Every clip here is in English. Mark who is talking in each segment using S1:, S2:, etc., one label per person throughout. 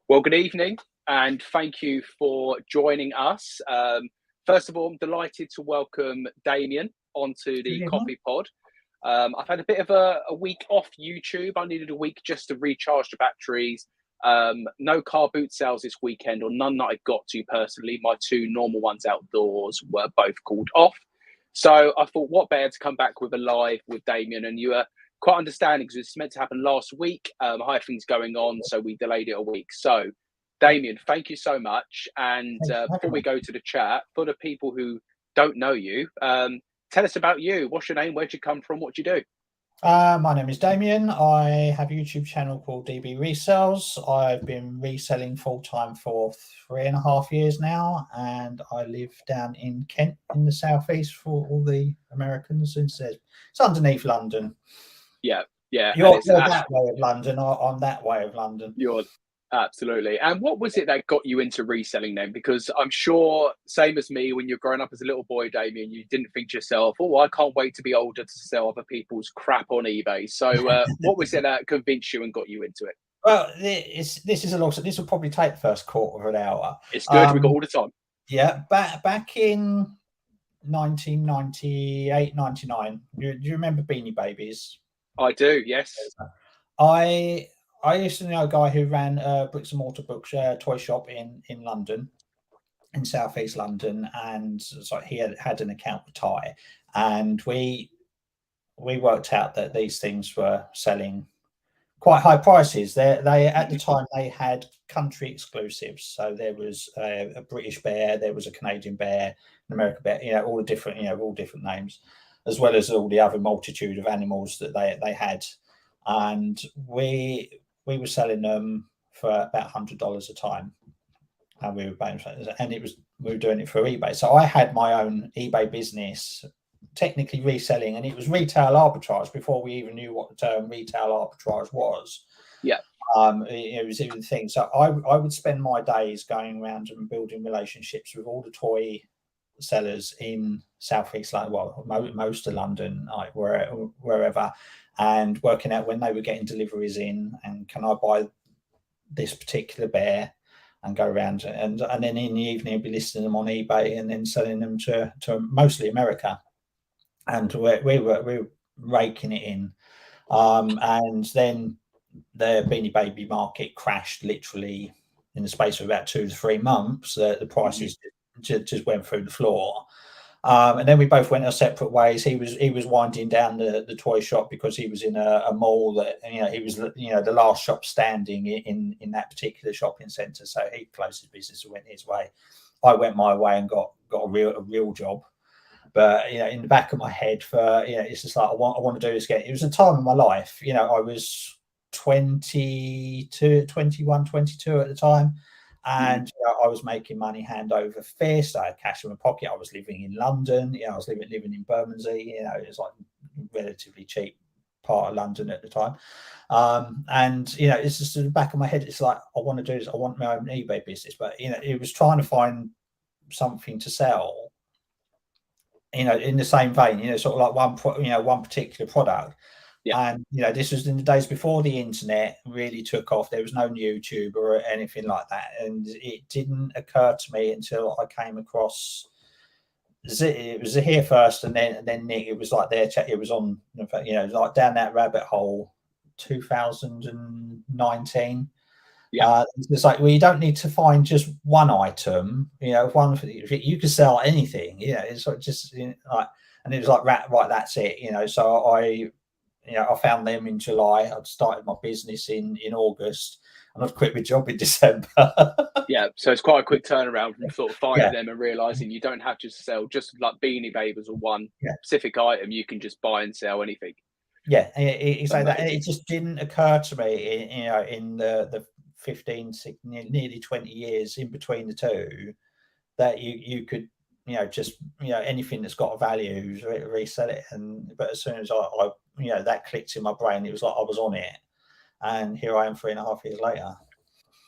S1: Well, good evening, and thank you for joining us. First of all, I'm delighted to welcome Damien onto
S2: Good
S1: the
S2: evening.
S1: Coffee Pod. I've had a bit of a week off YouTube. I needed a week just to recharge the batteries. No car boot sales this weekend, or none that I got to personally. My two normal ones outdoors were both called off. So I thought, what better to come back with a live with Damien, and you were quite understanding because it's meant to happen last week. I had things going on, so we delayed it a week. So, Damien, thank you so much. And
S2: Thanks for
S1: before
S2: having
S1: we
S2: me.
S1: go to the chat, for the people who don't know you, tell us about you. What's your name? Where'd you come from? What do you do?
S2: My name is Damien. I have a YouTube channel called DB Resells. I've been reselling full time for 3.5 years now, and I live down in Kent in the southeast for all the Americans. It's underneath London.
S1: Yeah, yeah, and
S2: You're,
S1: it's
S2: you're that way of London, I'm that way of London.
S1: you're absolutely. And what was it that got you into reselling then? Because I'm sure, same as me, when you're growing up as a little boy, Damien, you didn't think to yourself, "Oh, I can't wait to be older to sell other people's crap on eBay." So, what was it that convinced you and got you into it?
S2: Well, this is a long. This will probably take the first quarter of an hour.
S1: It's good. We've got
S2: Um,
S1: all the time.
S2: yeah, back in 1998, 99. Do you remember Beanie Babies?
S1: I do. Yes.
S2: I I used to know a guy who ran a bricks and mortar books toy shop in London, in southeast London, and so he had an account with Ty, and we worked out that these things were selling quite high prices. They at the
S1: Mhm.
S2: time they had country exclusives. So there was a British bear, there was a Canadian bear, an American bear. All the different, all different names, as well as all the other multitude of animals that they had. And we were selling them for about $100 a time, and we were paying for it, and we were doing it for eBay. So I had my own eBay business, technically reselling, and it was retail arbitrage before we even knew what the term retail arbitrage was.
S1: Yeah.
S2: It was even a thing. So I would spend my days going around and building relationships with all the toy sellers in southeast London, well, most of London, like wherever, and working out when they were getting deliveries in, and can I buy this particular bear, and go around, and then in the evening I'd be listing them on eBay and then selling them to mostly America, and we were raking it in. And then the Beanie Baby market crashed literally in the space of about 2 to 3 months. The
S1: Mhm.
S2: prices just went through the floor. And then we both went our separate ways. He was winding down the toy shop because he was in a mall that he was the last shop standing in that particular shopping centre. So he closed his business and went his way. I went my way and got a real job. But in the back of my head, it's just like I want to do this again. It was a time in my life. I was 22, 21, 22 at the time,
S1: Mhm.
S2: and I was making money hand over fist. I had cash in my pocket. I was living in London. I was living in Bermondsey. It was like relatively cheap part of London at the time. And it's just in the back of my head. It's like I want to do this. I want my own eBay business, but it was trying to find something to sell, in the same vein, sort of like one particular product.
S1: Yeah.
S2: And this was in the days before the internet really took off. There was no YouTube or anything like that, and it didn't occur to me until I came across. It was here first, and then Nick. It was like it was on, in fact, like down that rabbit hole, 2019.
S1: Yeah.
S2: It's like, well, you don't need to find just one item. One you can sell anything. It's sort of just like, and it was like, right, that's it. So I found them in July. I'd started my business in August, and I'd quit my job in December.
S1: Yeah. So it's quite a quick turnaround from sort of finding
S2: Yeah,
S1: them and realizing you don't have to sell just like Beanie Babies or one
S2: yeah,
S1: specific item. You can just buy and sell anything.
S2: yeah. It's like that.
S1: Amazing.
S2: It just didn't occur to me, in the 15, nearly 20 years in between the two, that you could, just, anything that's got a value, resell it. But as soon as that clicked in my brain, it was like I was on it, and here I am 3.5 years later.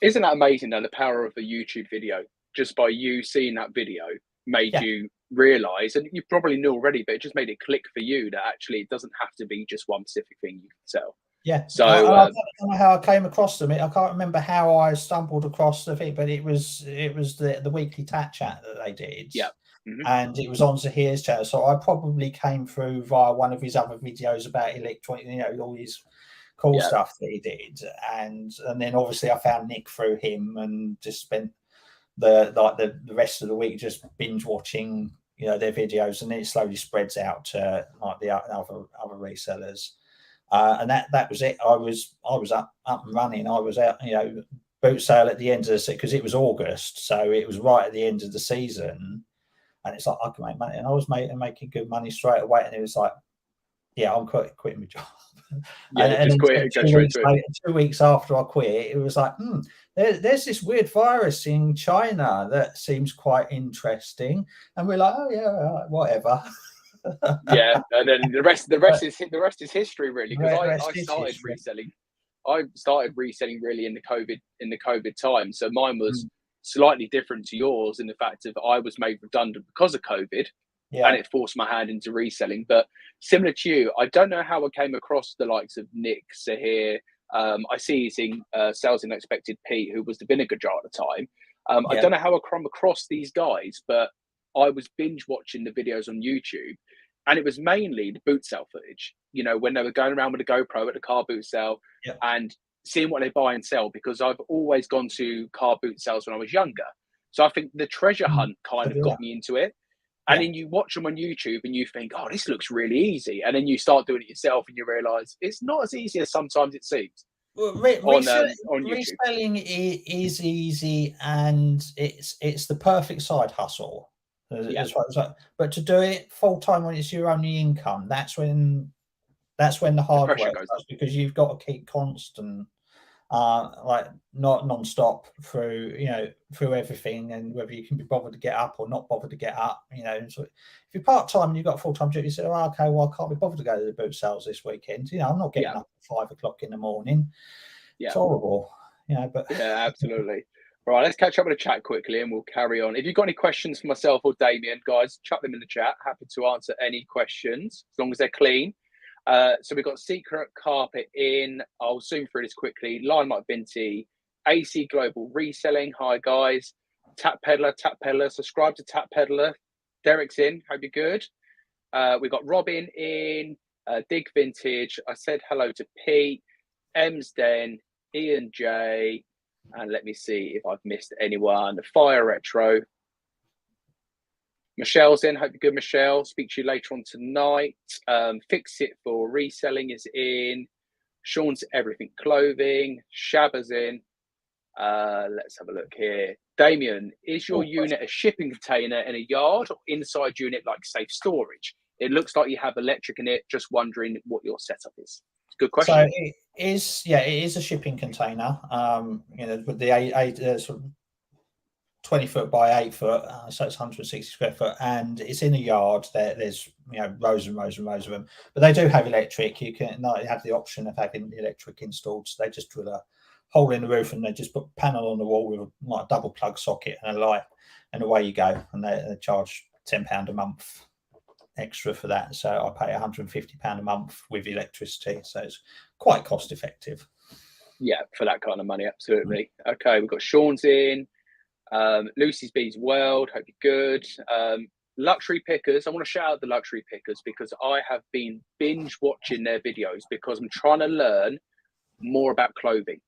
S1: Isn't that amazing though? The power of a YouTube video, just by you seeing that video, made
S2: Yeah,
S1: you realize, and you probably knew already, but it just made it click for you that actually it doesn't have to be just one specific thing you can sell.
S2: Yeah.
S1: So
S2: I don't know how I came across them. I can't remember how I stumbled across the thing, but it was the weekly tat chat that they did.
S1: yeah. Mm-hmm.
S2: And it was on Zahir's channel. So I probably came through via one of his other videos about electronic, all his cool stuff that he did. And then obviously I found Nick through him and just spent the rest of the week just binge watching, their videos, and then it slowly spreads out to like the other resellers. And that was it. I was up and running. I was out, boot sale at the end of the season, because it was August, so it was right at the end of the season. And it's like, I can make money, and I was making good money straight away. And it was like, yeah, I'm quitting my job.
S1: Yeah,
S2: and
S1: just quit. Go straight to it.
S2: 2 weeks after I quit, it was like, there's this weird virus in China that seems quite interesting, and we're like, oh yeah, whatever.
S1: Yeah, and then the rest is history, really. Because I started reselling. I started reselling really in the COVID time. So mine was slightly different to yours in the fact of I was made redundant because of COVID, and it forced my hand into reselling. But similar to you, I don't know how I came across the likes of Nick, Sahir. I see he's in Sales Unexpected Pete, who was the vinegar jar at the time. I don't know how I come across these guys, but I was binge watching the videos on YouTube. And it was mainly the boot sale footage, when they were going around with a GoPro at the car boot sale and seeing what they buy and sell, because I've always gone to car boot sales when I was younger. So I think the treasure hunt kind of got me into it. And then you watch them on YouTube and you think, oh, this looks really easy. And then you start doing it yourself and you realize it's not as easy as sometimes it seems.
S2: Well,
S1: on YouTube.
S2: Reselling is easy, and it's the perfect side hustle. But to do it full time when it's your only income, that's when the hard work starts, because you've got to keep constant, like not non-stop through everything, and whether you can be bothered to get up or not bothered to get up. So if you're part-time and you've got a full-time job, you say, oh, okay, well, I can't be bothered to go to the boot sales this weekend. I'm not getting up at 5 o'clock in the morning. It's horrible. But
S1: yeah, absolutely. Right, let's catch up with the chat quickly and we'll carry on. If you've got any questions for myself or Damien, guys, chuck them in the chat. Happy to answer any questions as long as they're clean. So we've got Secret Carpet in. I'll zoom through this quickly. Line Mike Vinty, AC Global Reselling. Hi, guys. Tap Peddler. Subscribe to Tap Peddler. Derek's in. Hope you're good. We've got Robin in. Dig Vintage. I said hello to Pete. M's Den. Ian J. And let me see if I've missed anyone. Fire Retro. Michelle's in. Hope you're good, Michelle. Speak to you later on tonight. Fix It for Reselling is in. Sean's Everything Clothing. Shabba's in. Let's have a look here. Damien, is your unit a shipping container in a yard or inside unit like safe storage? It looks like you have electric in it. Just wondering what your setup is. Good question.
S2: So it is a shipping container. With the sort of 20 foot by 8 foot, so it's 160 square foot, and it's in a yard. There's rows and rows and rows of them, but they do have electric. You can have the option of having the electric installed. So they just drill a hole in the roof and they just put a panel on the wall with a double plug socket and a light, and away you go. And they charge £10 a month extra for that. So I pay £150 a month with electricity. So it's quite cost effective.
S1: Yeah, for that kind of money, absolutely. Okay, we've got Sean's in. Lucy's Bees World, hope you're good. Luxury Pickers, I want to shout out the Luxury Pickers because I have been binge watching their videos because I'm trying to learn more about clothing.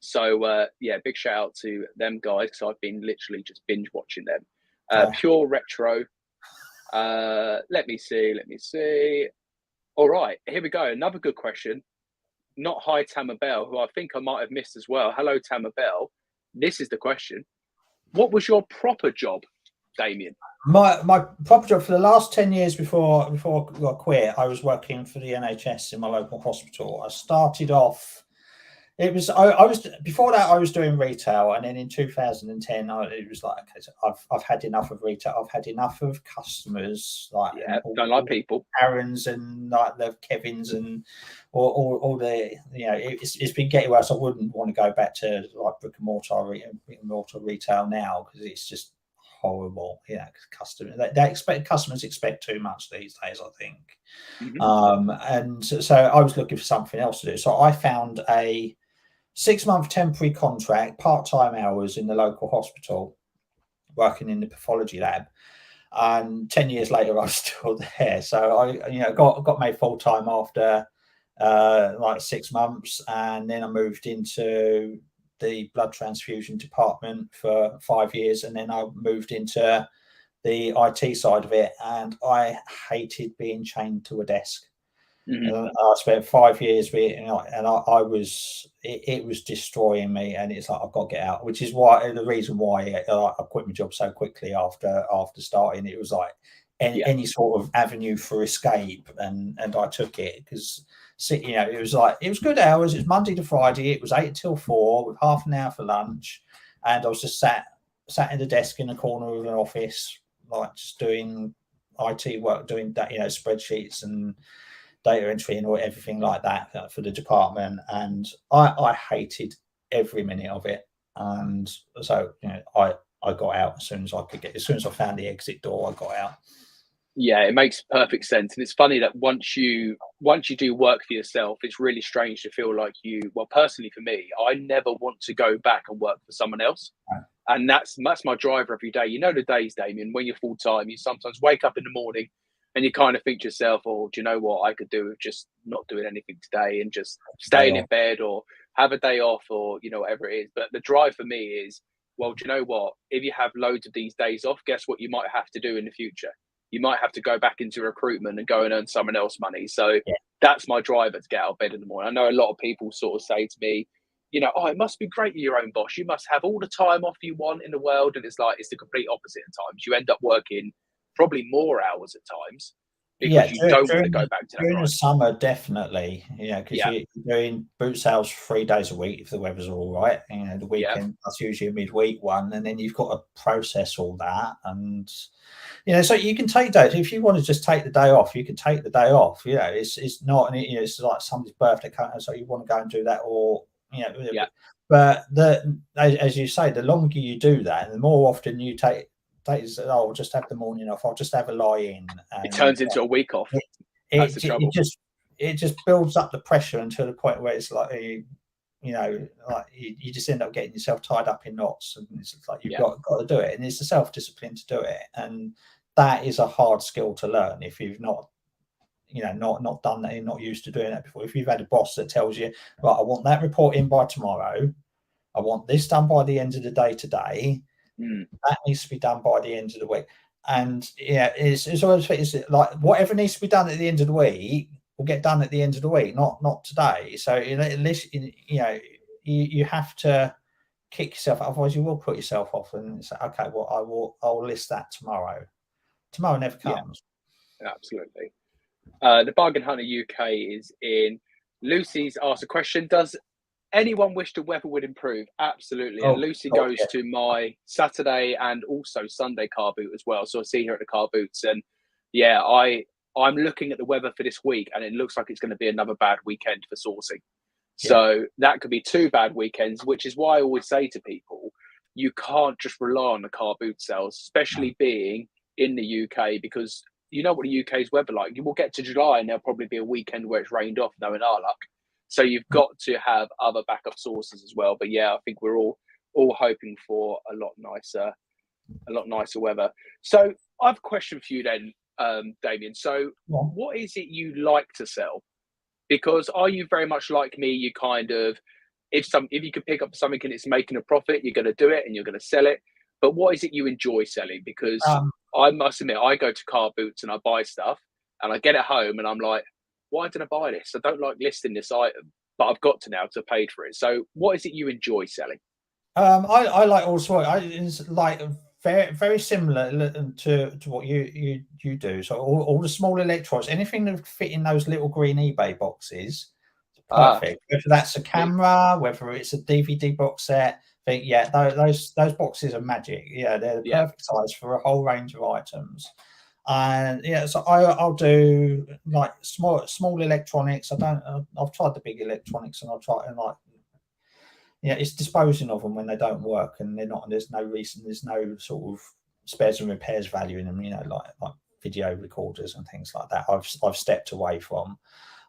S1: So big shout out to them guys because I've been literally just binge watching them. Pure Retro. Let me see. All right, here we go. Another good question. Not hi Tamabel, who I think I might have missed as well. Hello Tamabel. This is the question. What was your proper job, Damien?
S2: My proper job for the last 10 years before I quit, I was working for the NHS in my local hospital. I started off. I was before that I was doing retail, and then in 2010 it was like, okay, so I've had enough of retail. I've had enough of customers,
S1: don't like people,
S2: Aaron's and like the Kevin's and all the it's been getting worse. I wouldn't want to go back to like brick and mortar retail now because it's just horrible. Yeah, customers expect too much these days, I think. And so I was looking for something else to do. So I found a 6-month temporary contract, part-time hours in the local hospital, working in the pathology lab. And 10 years later, I was still there. So I, got made full-time after like 6 months, and then I moved into the blood transfusion department for 5 years, and then I moved into the IT side of it, and I hated being chained to a desk. I spent 5 years with it, and I was it was destroying me, and it's like I've got to get out, which is why the reason why I quit my job so quickly after starting. It was like any sort of avenue for escape, and I took it because it was like it was good hours. It was Monday to Friday. It was 8 till 4 with half an hour for lunch, and I was just sat at the desk in a corner of an office, like just doing IT work, doing that, spreadsheets and data entry and everything like that for the department, and I hated every minute of it. And so I got out as soon as I could as soon as I found the exit door. I got out.
S1: Yeah, it makes perfect sense. And it's funny that once you do work for yourself, it's really strange to feel like personally for me, I never want to go back and work for someone else.
S2: Right.
S1: And that's my driver every day. The days, Damien, when you're full time, you sometimes wake up in the morning and you kind of think to yourself, oh, do you know what I could do with just not doing anything today and just staying in bed or have a day off or, whatever it is. But the drive for me is, well, do you know what? If you have loads of these days off, guess what you might have to do in the future? You might have to go back into recruitment and go and earn someone else money. So that's my driver to get out of bed in the morning. I know a lot of people sort of say to me, oh, it must be great you're your own boss. You must have all the time off you want in the world. And it's like, it's the complete opposite at times. You end up working probably more hours at times because you don't want to go back to that.
S2: During the summer, definitely. Because you're doing boot sales 3 days a week if the weather's all right. The weekend, that's usually a midweek one. And then you've got to process all that. And, so you can take days. If you want to just take the day off, you can take the day off. It's not, it's like somebody's birthday, so you want to go and do that, or, But as you say, the longer you do that, and the more often you take days, I'll just have the morning off. I'll just have a lie in.
S1: It turns into a week off. That's the trouble.
S2: It just builds up the pressure until the point where it's like like you just end up getting yourself tied up in knots, and it's like you've got to do it, and it's the self-discipline to do it, and that is a hard skill to learn if you've not not done that, you're not used to doing that before. If you've had a boss that tells you, right, I want that report in by tomorrow, I want this done by the end of the day today, that needs to be done by the end of the week. And it's always like whatever needs to be done at the end of the week will get done at the end of the week, not today. So at least you have to kick yourself, otherwise you will put yourself off and say, okay, well I'll list that tomorrow. Tomorrow never comes.
S1: Yeah, absolutely. The Bargain Hunter UK is in. Lucy's asked a question: does anyone wish the weather would improve? Absolutely. And Lucy goes to my Saturday and also Sunday car boot as well. So I see her at the car boots, and I'm looking at the weather for this week, and it looks like it's going to be another bad weekend for sourcing. So that could be 2 bad weekends, which is why I always say to people, you can't just rely on the car boot sales, especially being in the UK, because you know what the UK's weather like. You will get to July and there'll probably be a weekend where it's rained off, knowing our luck. So you've got to have other backup sources as well. But I think we're all hoping for a lot nicer weather. So I have a question for you then, Damien. So what is it you like to sell? Because are you very much like me? You kind of, if you can pick up something and it's making a profit, you're going to do it and you're going to sell it. But what is it you enjoy selling? Because I must admit, I go to car boots and I buy stuff and I get it home and I'm like, why did I buy this? I don't like listing this item, but I've got to now to pay for it. So what is it you enjoy selling?
S2: I like also, it's like very, very similar to what you do. So all the small electronics, anything that fit in those little green eBay boxes, perfect. Whether that's a camera, whether it's a DVD box set, those boxes are magic. They're the perfect size for a whole range of items. And so I'll do like small electronics. I've tried the big electronics, and I'll try and it's disposing of them when they don't work, and they're not. And there's no reason. There's no sort of spares and repairs value in them, you know, like video recorders and things like that. I've stepped away from.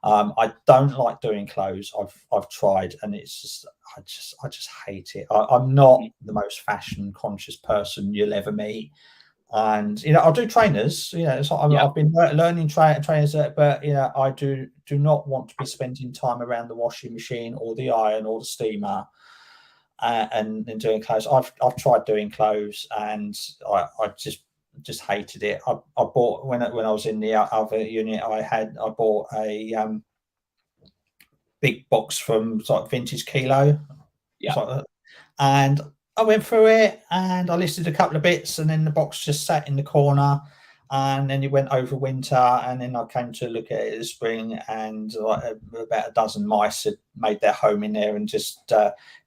S2: I don't like doing clothes. I've tried, and it's just I just hate it. I'm not the most fashion conscious person you'll ever meet. And you know, I'll do trainers. You know, I've been learning trainers, but you know, I do not want to be spending time around the washing machine or the iron or the steamer, and doing clothes. I've tried doing clothes, and I just hated it. I bought when I was in the other unit, I bought a big box from like Vintage Kilo, and I went through it and I listed a couple of bits, and then the box just sat in the corner, and then it went over winter, and then I came to look at it this spring, and like about a dozen mice had made their home in there and just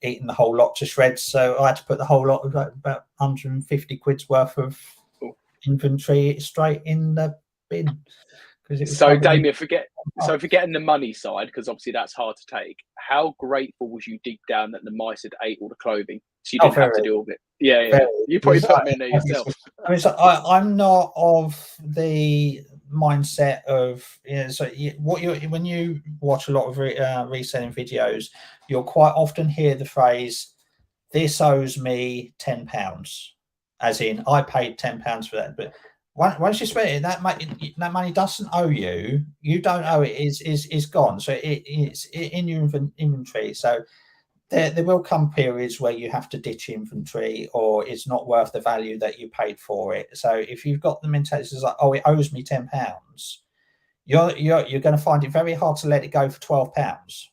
S2: eaten the whole lot to shreds. So I had to put the whole lot of about 150 quid's worth of inventory straight in the bin.
S1: So Damien, forgetting the money side, because obviously that's hard to take. How grateful was you deep down that the mice had ate all the clothing, so you didn't have to do all of it? Yeah. You probably put them in there yourself.
S2: I mean, so I'm not of the mindset of, you know, so when you watch a lot of reselling videos, you'll quite often hear the phrase, "This owes me £10," as in I paid £10 for that, but once you spend it, that money doesn't owe you. You don't owe it. Is gone. So it's in your inventory. So there will come periods where you have to ditch inventory, or it's not worth the value that you paid for it. So if you've got the mentality like, oh, it owes me £10, you're going to find it very hard to let it go for £12.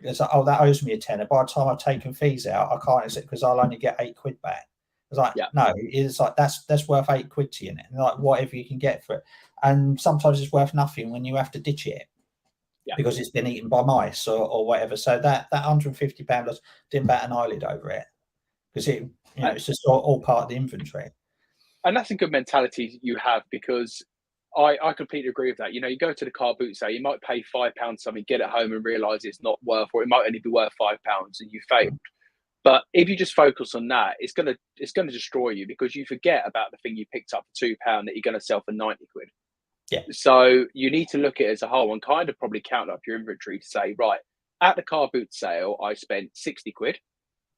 S2: It's like, oh, that owes me a tenner. By the time I've taken fees out, I can't accept because I'll only get £8 back. It's like, no, it's like that's worth £8 to you, and like whatever you can get for it. And sometimes it's worth nothing when you have to ditch it because it's been eaten by mice or whatever. So that £150 didn't bat an eyelid over it, because it, you know, it's just all part of the inventory.
S1: And that's a good mentality you have, because I completely agree with that. You know, you go to the car boot sale, you might pay £5 something, get it home and realise it's not worth, or it might only be worth £5 and you failed. But if you just focus on that, it's gonna destroy you, because you forget about the thing you picked up for £2 that you're going to sell for 90 quid.
S2: Yeah.
S1: So you need to look at it as a whole and kind of probably count up your inventory to say, right, at the car boot sale, I spent 60 quid,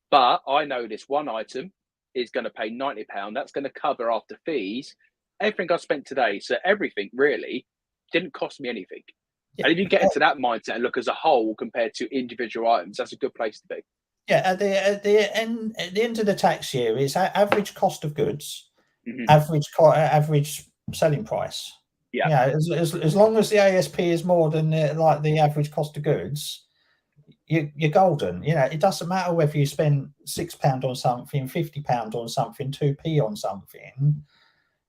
S1: but I know this one item is going to pay £90. That's going to cover after fees everything I spent today. So everything really didn't cost me anything. Yeah. And if you get into that mindset and look as a whole compared to individual items, that's a good place to be.
S2: Yeah, at the end of the tax year is average cost of goods, average selling price.
S1: Yeah,
S2: as long as the ASP is more than the average cost of goods, you're golden. You know, it doesn't matter whether you spend £6 on something, £50 on something, 2p on something.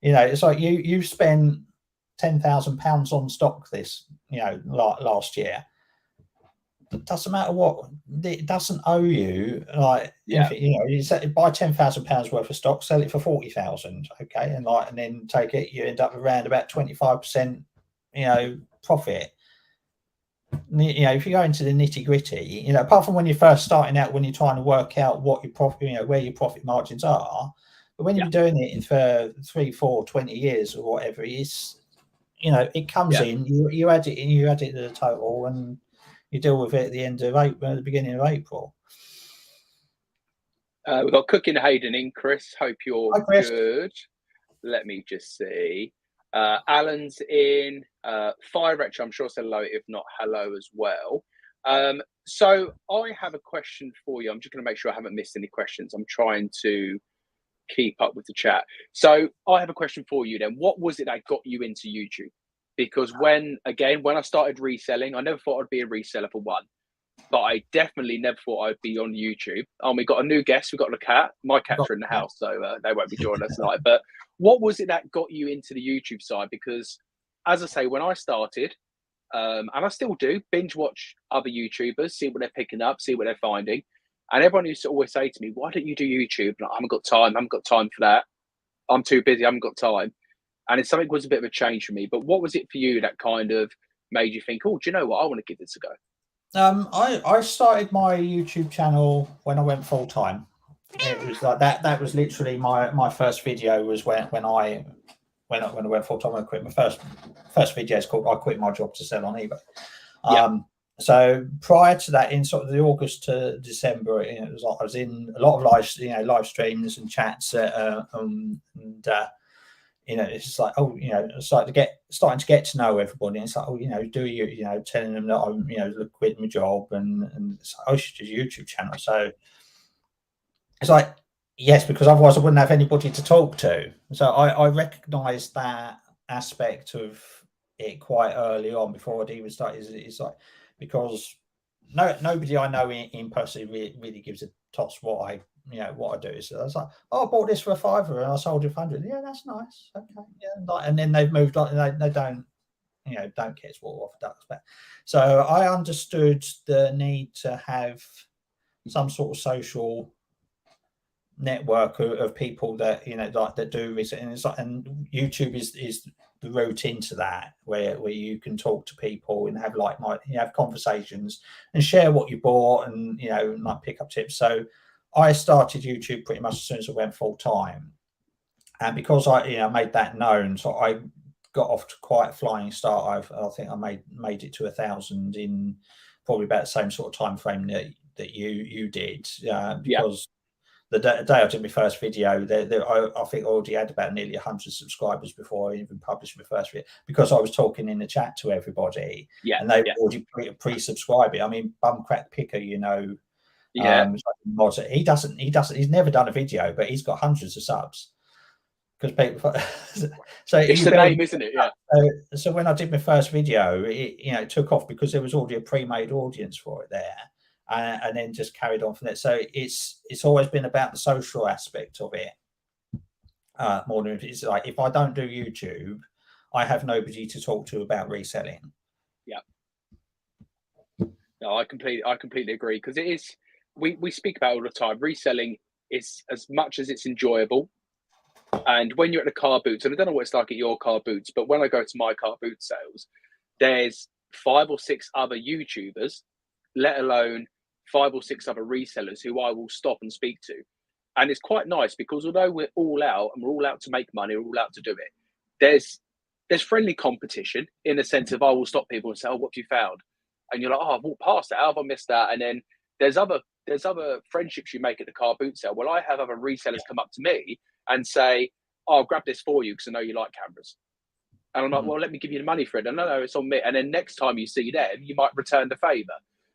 S2: You know, it's like you spent £10,000 on stock this, you know, last year. It doesn't matter what, it doesn't owe you. Like, you know, you buy £10,000 worth of stock, sell it for 40,000, okay, and then take it, you end up around about 25%, you know, profit. You know, if you go into the nitty gritty, you know, apart from when you're first starting out, when you're trying to work out what your profit, you know, where your profit margins are, but when you're doing it for 3, 4, 20 years or whatever it is, you know, it comes in, you add it in, you add it to the total, and you deal with it at the end of April, the beginning of April.
S1: We've got Cooking Hayden in. Chris, hope you're good. Let me just see. Alan's in. Fire Retro, I'm sure said hello, if not hello as well. So I have a question for you. I'm just going to make sure I haven't missed any questions. I'm trying to keep up with the chat. So I have a question for you then. What was it that got you into YouTube? Because when I started reselling, I never thought I'd be a reseller for one, but I definitely never thought I'd be on YouTube. We got a new guest. We've got a cat. My cats are in the house, so they won't be joining us tonight. But what was it that got you into the YouTube side? Because, as I say, when I started, and I still do, binge watch other YouTubers, see what they're picking up, see what they're finding. And everyone used to always say to me, why don't you do YouTube? Like, I haven't got time for that. I'm too busy, I haven't got time. And it's something was a bit of a change for me. But what was it for you that kind of made you think, oh, do you know what? I want to give this a go.
S2: I started my YouTube channel when I went full time. it was like that. That was literally my first video. Was when I went full time. I quit my first video. Is called "I Quit My Job to Sell on eBay."
S1: Yeah.
S2: So prior to that, in sort of the August to December, it was like I was in a lot of live streams and chats, and it's just like, oh, starting to get to know everybody. And it's like, oh, telling them that I'm, quitting my job, and it's like, oh, I should do a YouTube channel. So it's like, yes, because otherwise I wouldn't have anybody to talk to. So I recognised that aspect of it quite early on before I'd even started. It's like, because nobody I know in person really gives a toss what I do. So I was like, oh, I bought this for $5 and I sold it for 100. Yeah, that's nice. Okay, yeah, and then they've moved on. And they don't catch water off a duck's back. So I understood the need to have some sort of social network of people that that do research, and it's like, and YouTube is the route into that, where you can talk to people and have have conversations and share what you bought, and like pick up tips. So I started YouTube pretty much as soon as I went full time, and because I made that known, so I got off to quite a flying start. I think I made it to 1,000 in probably about the same sort of time frame that you did, because the day I did my first video, I think I already had about nearly 100 subscribers before I even published my first video, because I was talking in the chat to everybody, and they were already pre-subscribing. I mean, Bumcrack Picker, he's never done a video, but he's got hundreds of subs because people. So
S1: it's the name, isn't it? Yeah.
S2: So when I did my first video, it took off because there was already a pre-made audience for it there. And then just carried on from there. So it's always been about the social aspect of it, more than it's like, if I don't do YouTube, I have nobody to talk to about reselling.
S1: Yeah. No, I completely agree, because it is, we speak about it all the time. Reselling is, as much as it's enjoyable, and when you're at the car boots, and I don't know what it's like at your car boots, but when I go to my car boot sales, there's 5 or 6 other YouTubers, let alone 5 or 6 other resellers who I will stop and speak to. And it's quite nice, because although we're all out and we're all out to make money, we're all out to do it, there's friendly competition, in the sense of I will stop people and say, oh, what have you found? And you're like, oh, I've walked past that, how have I missed that? And then there's other friendships you make at the car boot sale. Well, I have other resellers come up to me and say, oh, I'll grab this for you because I know you like cameras. And I'm like, well, let me give you the money for it. And no, it's on me. And then next time you see them, you might return the favor.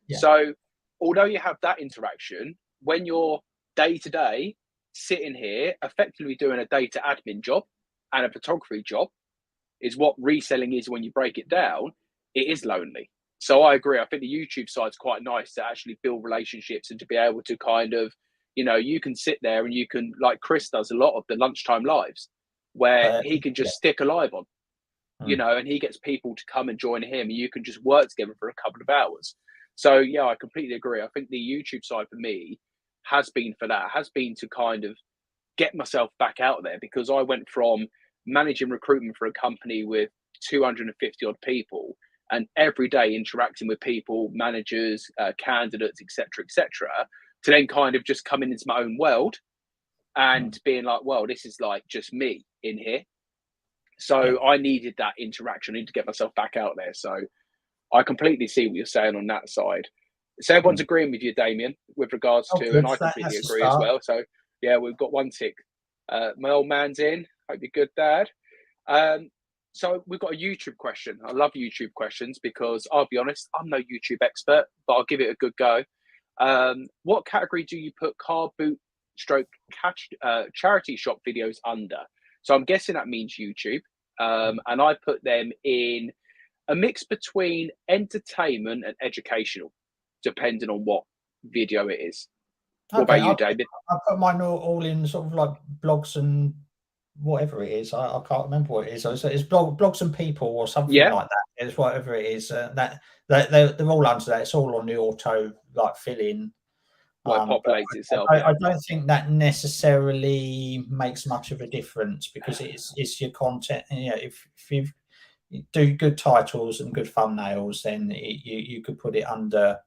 S1: Yeah. So although you have that interaction, when you're day to day sitting here effectively doing a data admin job and a photography job, is what reselling is when you break it down, it is lonely. So I agree. I think the YouTube side's quite nice to actually build relationships and to be able to kind of, you can sit there and you can, like Chris does a lot of the lunchtime lives, where he can just stick a live on, and he gets people to come and join him, and you can just work together for a couple of hours. So yeah, I completely agree. I think the YouTube side for me has been to kind of get myself back out there, because I went from managing recruitment for a company with 250 odd people, and every day interacting with people, managers, candidates, etc., to then kind of just coming into my own world and being like, well, this is like just me in here. So I needed that interaction. I need to get myself back out there. So I completely see what you're saying on that side. So everyone's agreeing with you, Damien, with regards to, and I completely agree as well. So yeah, we've got one tick. My old man's in. Hope you're good, Dad. So we've got a YouTube question. I love YouTube questions, because I'll be honest, I'm no YouTube expert, but I'll give it a good go. What category do you put car boot stroke charity shop videos under? So I'm guessing that means YouTube. And I put them in a mix between entertainment and educational, depending on what video it is. What about you, David?
S2: I put mine all in sort of like blogs and whatever it is. I can't remember what it is. So it's blogs and people or something like that. It's whatever it is. That they're all under that. It's all on the auto like fill in.
S1: Well, it populates itself.
S2: I don't think that necessarily makes much of a difference, because it's your content. If you do good titles and good thumbnails, then you could put it under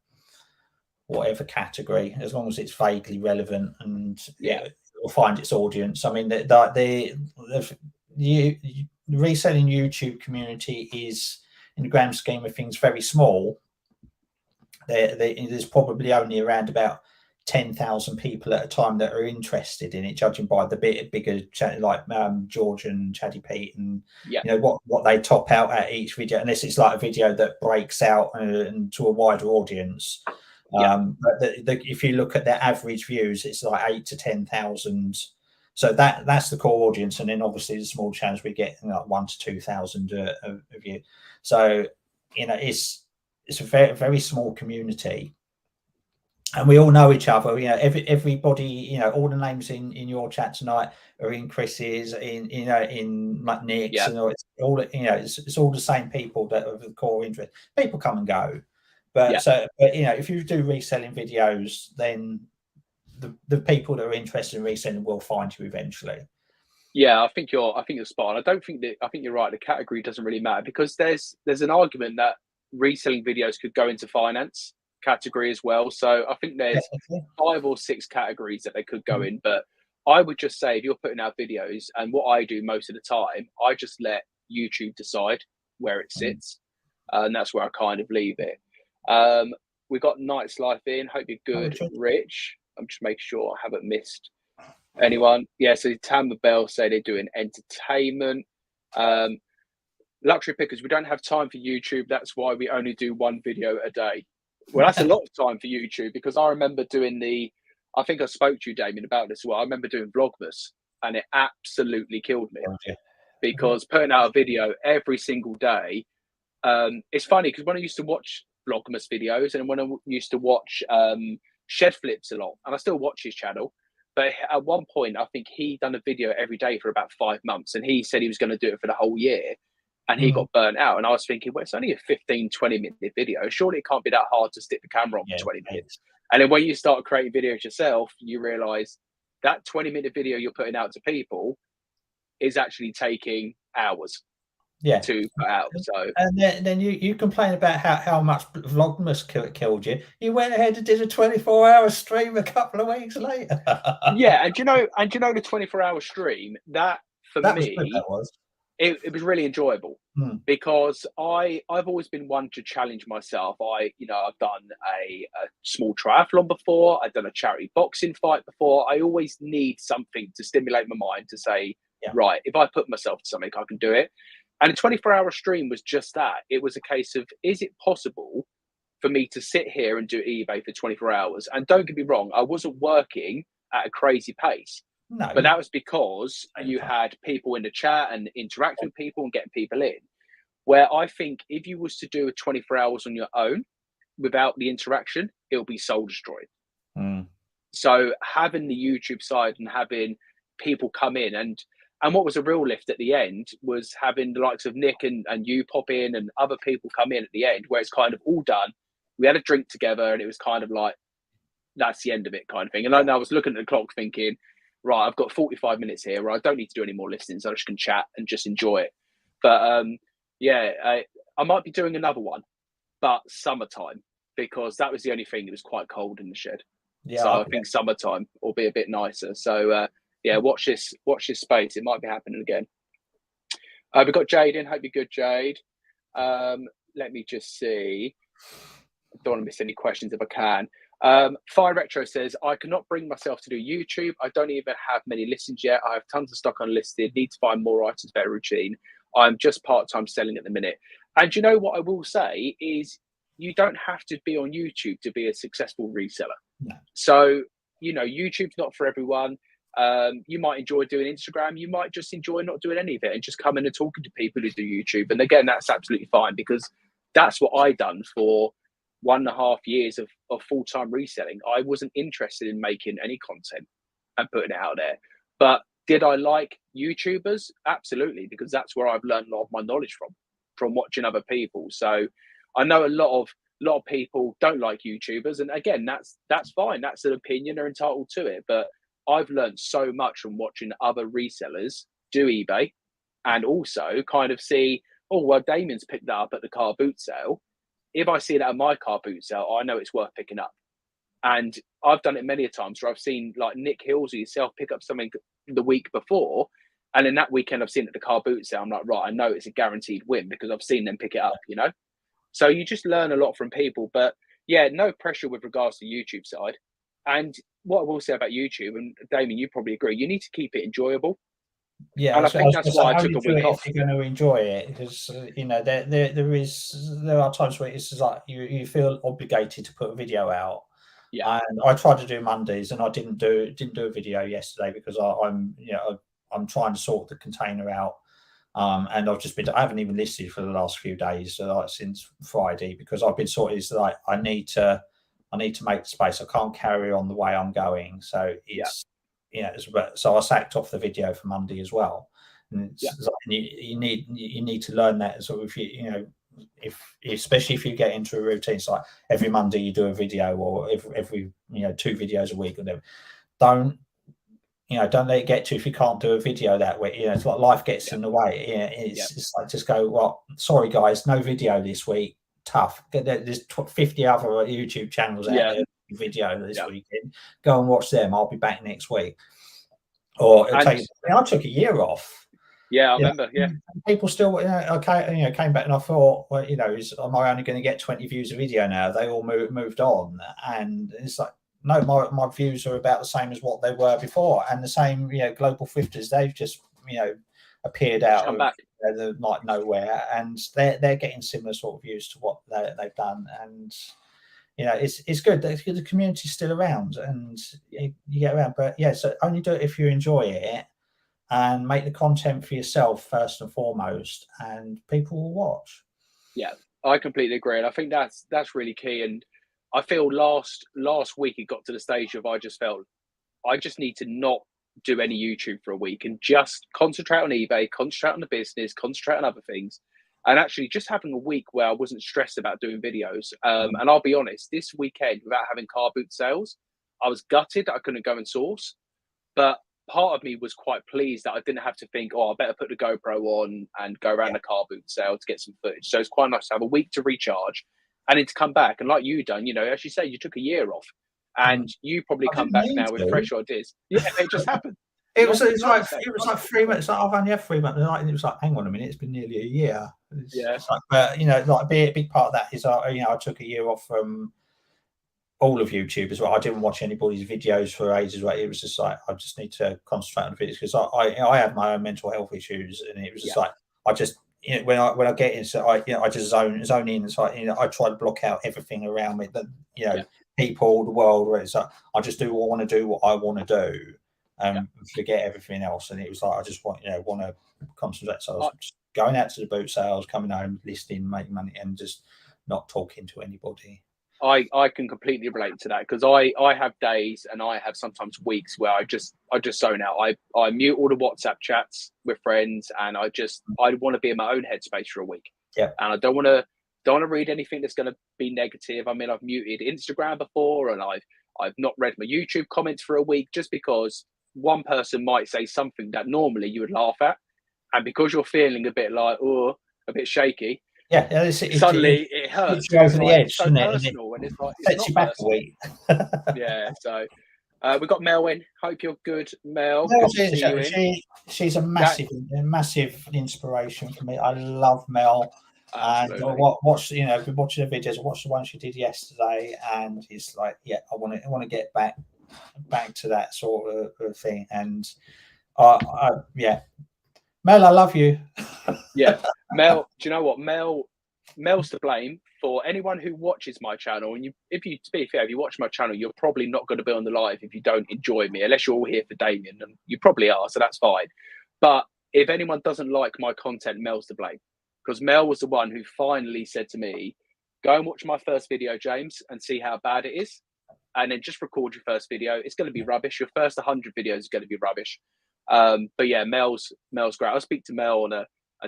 S2: whatever category, as long as it's vaguely relevant and
S1: Yeah.
S2: it will find its audience. I mean, the reselling YouTube community is, in the grand scheme of things, very small. There's probably only around about 10,000 people at a time that are interested in it, judging by the bigger like George and Chatty Pete, and
S1: Yeah.
S2: you know what they top out at each video, unless it's like a video that breaks out to a wider audience. But if you look at their average views, it's like 8 to 10,000. So that's the core audience, and then obviously the small channels we get like 1 to 2,000 a view. So you know it's a very, very small community, and we all know each other. You know, everybody. You know, all the names in your chat tonight are in Chris's, in Nick's, and it's all it's all the same people that are the core interest. People come and go, but you know, if you do reselling videos, then the people that are interested in reselling will find you eventually.
S1: Yeah, I think you're spot on. I think you're right. The category doesn't really matter, because there's an argument that reselling videos could go into finance category as well. So I think there's 5 or 6 categories that they could go in. But I would just say, if you're putting out videos, and what I do most of the time, I just let YouTube decide where it sits, and that's where I kind of leave it. We got Night's Life in. Hope you're good, Rich. I'm just making sure I haven't missed anyone. Yeah, so Tamma Bell say they're doing entertainment. Luxury Pickers, we don't have time for YouTube. That's why we only do 1 video a day. Well, that's a lot of time for YouTube, because I remember doing I think I spoke to you, Damien, about this. Well, I remember doing Vlogmas, and it absolutely killed me, because putting out a video every single day. It's funny, because when I used to watch Vlogmas videos, and when I used to watch Shed Flips a lot, and I still watch his channel, but at one point, I think he done a video every day for about 5 months, and he said he was going to do it for the whole year, and he got burnt out. And I was thinking, well, it's only a 15, 20-minute video. Surely it can't be that hard to stick the camera on for 20 minutes. And then when you start creating videos yourself, you realize that 20-minute video you're putting out to people is actually taking hours to put out. So,
S2: and then you complain about how much Vlogmas killed you. You went ahead and did a 24-hour stream a couple of weeks later.
S1: Yeah, and you know the 24-hour stream, that for me, it was really enjoyable, because I've always been one to challenge myself. I've done a small triathlon before. I've done a charity boxing fight before. I always need something to stimulate my mind to say, right, if I put myself to something, I can do it. And a 24-hour stream was just that. It was a case of, is it possible for me to sit here and do eBay for 24 hours? And don't get me wrong, I wasn't working at a crazy pace. No. But that was because you had people in the chat and interacting with people and getting people in. Where I think if you was to do a 24 hours on your own without the interaction, it'll be soul destroyed. So having the YouTube side and having people come in, and what was a real lift at the end was having the likes of Nick and you pop in and other people come in at the end, where it's kind of all done. We had a drink together, and it was kind of like, that's the end of it kind of thing. And I was looking at the clock thinking, right, I've got 45 minutes here where I don't need to do any more listings. I just can chat and just enjoy it. But I might be doing another one, but summertime, because that was the only thing that was quite cold in the shed. So I think summertime will be a bit nicer. So watch this space. It might be happening again. We've got Jade in. Hope you're good, Jade. Let me just see. I don't want to miss any questions if I can. Fire Retro says, I cannot bring myself to do YouTube. I don't even have many listens yet. I have tons of stock unlisted. Need to find more items, better routine. I'm just part-time selling at the minute. And you know what I will say is, you don't have to be on YouTube to be a successful reseller. No. So, YouTube's not for everyone. You might enjoy doing Instagram. You might just enjoy not doing any of it and just coming and talking to people who do YouTube. And again, that's absolutely fine, because that's what I done for 1.5 years of full-time reselling. I wasn't interested in making any content and putting it out there. But did I like YouTubers? Absolutely, because that's where I've learned a lot of my knowledge from watching other people. So I know a lot of people don't like YouTubers, and again, that's fine. That's an opinion. They're entitled to it. But I've learned so much from watching other resellers do eBay, and also kind of see, oh, well, Damien's picked that up at the car boot sale. If I see that at my car boot sale, I know it's worth picking up. And I've done it many a times where I've seen like Nick Hills or yourself pick up something the week before, and then that weekend I've seen it at the car boot sale. I'm like, right, I know it's a guaranteed win because I've seen them pick it up, you know? So you just learn a lot from people. But yeah, no pressure with regards to YouTube side. And what I will say about YouTube, and Damien, you probably agree, you need to keep it enjoyable.
S2: Yeah,
S1: And I
S2: I
S1: think
S2: was
S1: that's
S2: going to say,
S1: why I took
S2: only
S1: a
S2: do
S1: week
S2: it
S1: off.
S2: if you're going to enjoy it, because you know there are times where it's like you feel obligated to put a video out.
S1: Yeah,
S2: And I tried to do Mondays, and I didn't do a video yesterday because I'm trying to sort the container out. And I haven't even listed for the last few days, like since Friday, because I've been sort of, it's like I need to make space. I can't carry on the way I'm going. So
S1: yeah,
S2: it's, so I sacked off the video for Monday as well. And
S1: yeah,
S2: it's like you need to learn that. So if if especially if you get into a routine, it's like every Monday you do a video, or every 2 videos a week, or whatever. Don't let it get to, if you can't do a video that way, it's like life gets
S1: yeah,
S2: in the way.
S1: yeah,
S2: It's like, just go, well, sorry guys, no video this week. Tough. There's 50 other YouTube channels out
S1: yeah,
S2: there video this
S1: yeah.
S2: weekend. Go and watch them. I'll be back next week. Or it'll
S1: And
S2: take, I took a year off.
S1: yeah, I remember. Yeah,
S2: People still, okay, came back, and I thought, well, am I only going to get 20 views a video now? They all moved on, and it's like, no, my views are about the same as what they were before, and the same, global 50s, they've just, appeared out
S1: come
S2: of
S1: back.
S2: the like nowhere, and they're getting similar sort of views to what they've done, and it's good. The community's still around, and you get around, but yeah, so only do it if you enjoy it, and make the content for yourself first and foremost, and people will watch.
S1: Yeah, I completely agree, and I think that's really key. And I feel last week it got to the stage of I just felt I just need to not do any YouTube for a week and just concentrate on eBay, concentrate on the business, concentrate on other things, and actually just having a week where I wasn't stressed about doing videos. And I'll be honest, this weekend without having car boot sales, I was gutted that I couldn't go and source, but part of me was quite pleased that I didn't have to think, oh, I better put the GoPro on and go around
S2: Yeah.
S1: the car boot sale to get some footage. So it's quite nice to have a week to recharge and then to come back. And like you done, as you say, you took a year off and you probably
S2: I
S1: come
S2: didn't
S1: back
S2: mean
S1: now with
S2: to.
S1: fresh ideas. Yeah, it just happened.
S2: It was
S1: Nice
S2: like 3 months. I've only had 3 months, and it was like, hang on a minute, it's been nearly a year.
S1: Yeah,
S2: It's like, but like a big part of that is I took a year off from all of YouTube as well. I didn't watch anybody's videos for ages. Right, it was just like, I just need to concentrate on videos, because I have my own mental health issues, and it was just
S1: yeah,
S2: like, I just, when I get into, I just zone in. It's like, I try to block out everything around me, that
S1: yeah,
S2: people, the world, where it's like, I just want to do what I want to do,
S1: yeah.
S2: forget everything else. And it was like, I just want to concentrate. So I was
S1: I,
S2: just going out to the boot sales, coming home, listing, making money, and just not talking to anybody.
S1: I can completely relate to that because I have days and I have sometimes weeks where I just zone out. I mute all the WhatsApp chats with friends and I want to be in my own headspace for a week.
S2: Yeah.
S1: And I don't want to read anything that's going to be negative. I mean, I've muted Instagram before and I've not read my YouTube comments for a week just because one person might say something that normally you would laugh at, and because you're feeling a bit like, oh, a bit shaky,
S2: Yeah,
S1: suddenly it hurts.
S2: puts you over the edge,
S1: so
S2: doesn't it?
S1: personal, and it's like it's
S2: Sets
S1: not
S2: you back a
S1: personal.
S2: week.
S1: Yeah. So we've got Mel in. Hope you're good, Mel.
S2: Mel,
S1: Good to see you in.
S2: she's a massive inspiration for me. I love Mel. And
S1: Absolutely.
S2: watch, I've been watching the videos. I watched the one she did yesterday, and it's like, yeah, I want to get back to that sort of thing. And yeah, Mel, I love you.
S1: Yeah, Mel. Do you know what, Mel's to blame for anyone who watches my channel. And if you, to be fair, if you watch my channel, you're probably not going to be on the live if you don't enjoy me, unless you're all here for Damien, and you probably are, so that's fine. But if anyone doesn't like my content, Mel's to blame, because Mel was the one who finally said to me, "Go and watch my first video, James, and see how bad it is, and then just record your first video. It's going to be rubbish. Your first 100 videos is going to be rubbish." But yeah, Mel's great. I speak to Mel on a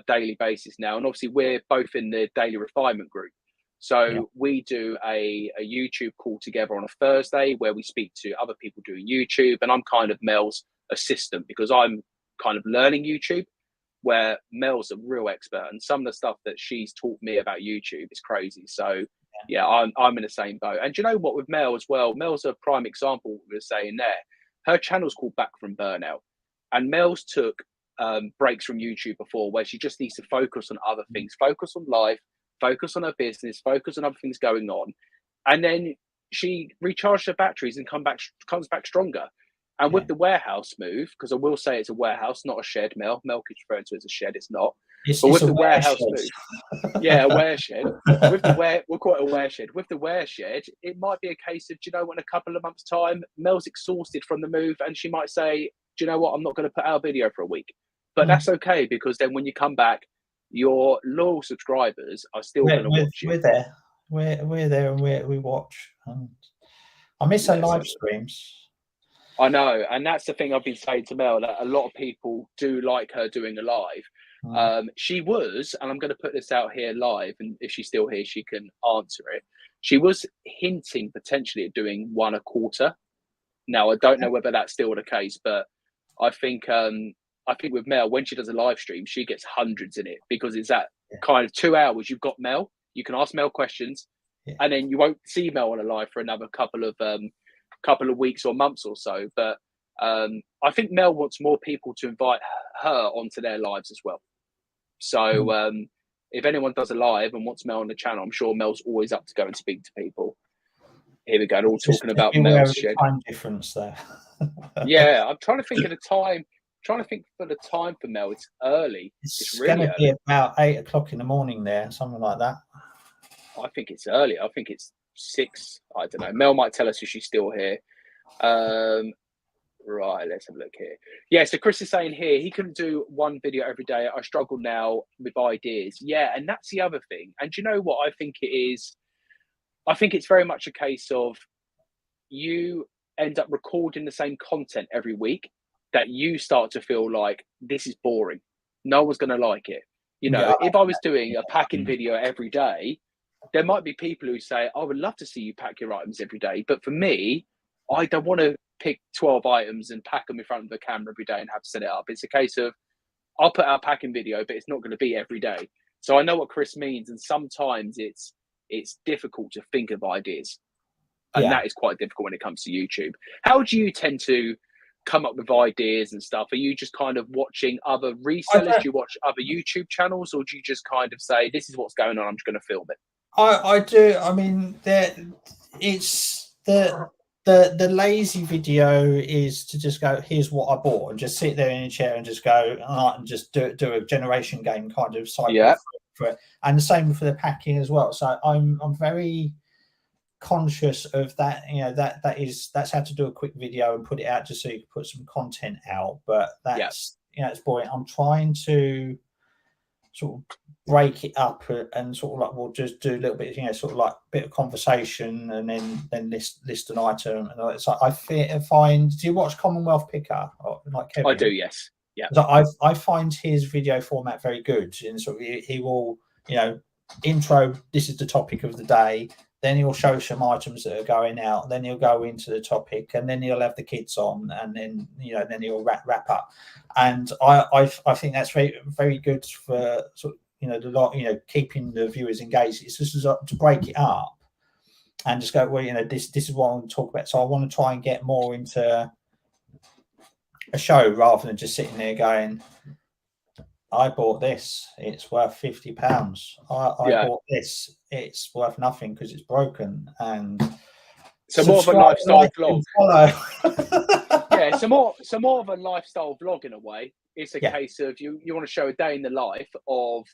S1: daily basis now, and obviously we're both in the daily refinement group, so we do a YouTube call together on a Thursday where we speak to other people doing YouTube, and I'm kind of Mel's assistant because I'm kind of learning YouTube, where Mel's a real expert, and some of the stuff that she's taught me about YouTube is crazy. So Yeah, I'm in the same boat. And do you know what, with Mel as well? Mel's a prime example. What we were saying there. Her channel's called Back from Burnout, and Mel's took breaks from YouTube before, where she just needs to focus on other things, focus on life, focus on her business, focus on other things going on, and then she recharged her batteries and comes back stronger. And with the warehouse move, because I will say it's a warehouse, not a shed. Mel keeps referring to it as a shed. It's not. But with the warehouse move, yeah, a ware shed. With the we'll call it a ware shed. With the ware shed, it might be a case of, do you know what, in a couple of months' time, Mel's exhausted from the move, and she might say, do you know what, I'm not going to put out a video for a week. But that's okay, because then when you come back, your loyal subscribers are still going to watch you.
S2: We're there. We're there, and we watch. I miss her live streams.
S1: I know, and that's the thing I've been saying to Mel, that a lot of people do like her doing a live. She was, and I'm going to put this out here live, and if she's still here, she can answer it. She was hinting potentially at doing one a quarter. Now, I don't know whether that's still the case, but I think with Mel, when she does a live stream, she gets hundreds in it, because it's that kind of 2 hours. You've got Mel, you can ask Mel questions, and then you won't see Mel on a live for another couple of weeks or months or so. But I think Mel wants more people to invite her onto their lives as well. So if anyone does a live and wants Mel on the channel, I'm sure Mel's always up to go and speak to people. Here we go. They're all talking about Mel's shed.
S2: Time difference there.
S1: Yeah, I'm trying to think of the time. Trying to think for the time for Mel. It's early.
S2: It's really going to be about 8 o'clock in the morning there, something like that.
S1: I think it's early. I think it's 6. I don't know. Mel might tell us if she's still here. Right, let's have a look here. Yeah, so Chris is saying here he couldn't do one video every day. I struggle now with ideas. Yeah, and that's the other thing. And do you know what I think it is? I think it's very much a case of you end up recording the same content every week, that you start to feel like this is boring. No one's going to like it. You know, if I was doing a packing video every day, there might be people who say, I would love to see you pack your items every day. But for me, I don't want to pick 12 items and pack them in front of the camera every day and have to set it up. It's a case of, I'll put out a packing video, but it's not going to be every day. So I know what Chris means. And sometimes it's difficult to think of ideas. And that is quite difficult when it comes to YouTube. How do you tend to come up with ideas and stuff? Are you just kind of watching other resellers? Do you watch other YouTube channels, or do you just kind of say, this is what's going on, I'm just going to film it?
S2: I do. I mean, it's the lazy video is to just go, here's what I bought, and just sit there in a chair and just go and just do a generation game kind of cycle for it. And the same for the packing as well. So I'm very conscious of that. You know, that's how to do a quick video and put it out just so you can put some content out. But that's it's boring. I'm trying to sort of break it up and sort of like, we'll just do a little bit, sort of like a bit of conversation, and then list an item. And it's like, I find, do you watch Commonwealth Picker? Or like Kevin?
S1: I do, yes. Yeah.
S2: So I find his video format very good, and sort of he will, intro, this is the topic of the day, then he'll show some items that are going out, then he'll go into the topic, and then he'll have the kids on, and then then he'll wrap up. And I think that's very, very good for sort of, keeping the viewers engaged. It's just to break it up and just go, well, this is what I want to talk about. So I want to try and get more into a show rather than just sitting there going, I bought this, it's worth £50. I bought this, it's worth nothing because it's broken. And
S1: so more of a lifestyle vlog. Yeah, so more of a lifestyle vlog in a way. It's a case of you want to show a day in the life of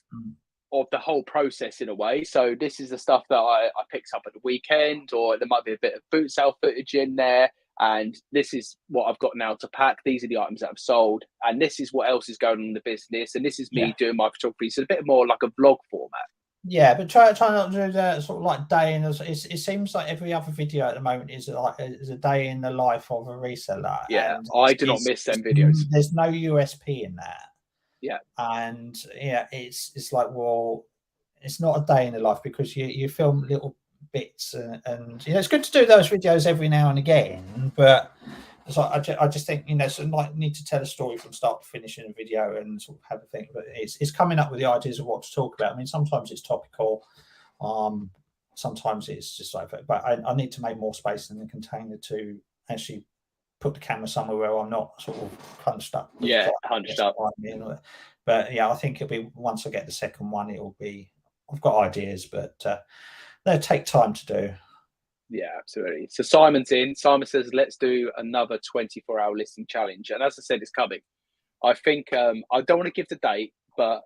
S1: the whole process in a way. So this is the stuff that I picked up at the weekend, or there might be a bit of boot sale footage in there. And this is what I've got now to pack. These are the items that I've sold, and this is what else is going on in the business. And this is me doing my photography. So a bit more like a vlog format. Yeah,
S2: but try not to do that sort of like day in. It seems like every other video at the moment is a day in the life of a reseller.
S1: Yeah, I do not miss them videos.
S2: There's no USP in that.
S1: Yeah,
S2: and it's like, well, it's not a day in the life, because you film little bits, and it's good to do those videos every now and again, but it's like, I just think so like, need to tell a story from start to finish in a video and sort of have a think. But it's coming up with the ideas of what to talk about. I mean, sometimes it's topical, sometimes it's just like, but I need to make more space in the container to actually put the camera somewhere where I'm not sort of hunched up.
S1: Hunched up.
S2: But yeah, I think it'll be, once I get the second one, it'll be, I've got ideas, but they'll take time to do.
S1: Yeah, absolutely. So Simon's in. Simon says, let's do another 24-hour listing challenge. And as I said, it's coming. I think I don't want to give the date, but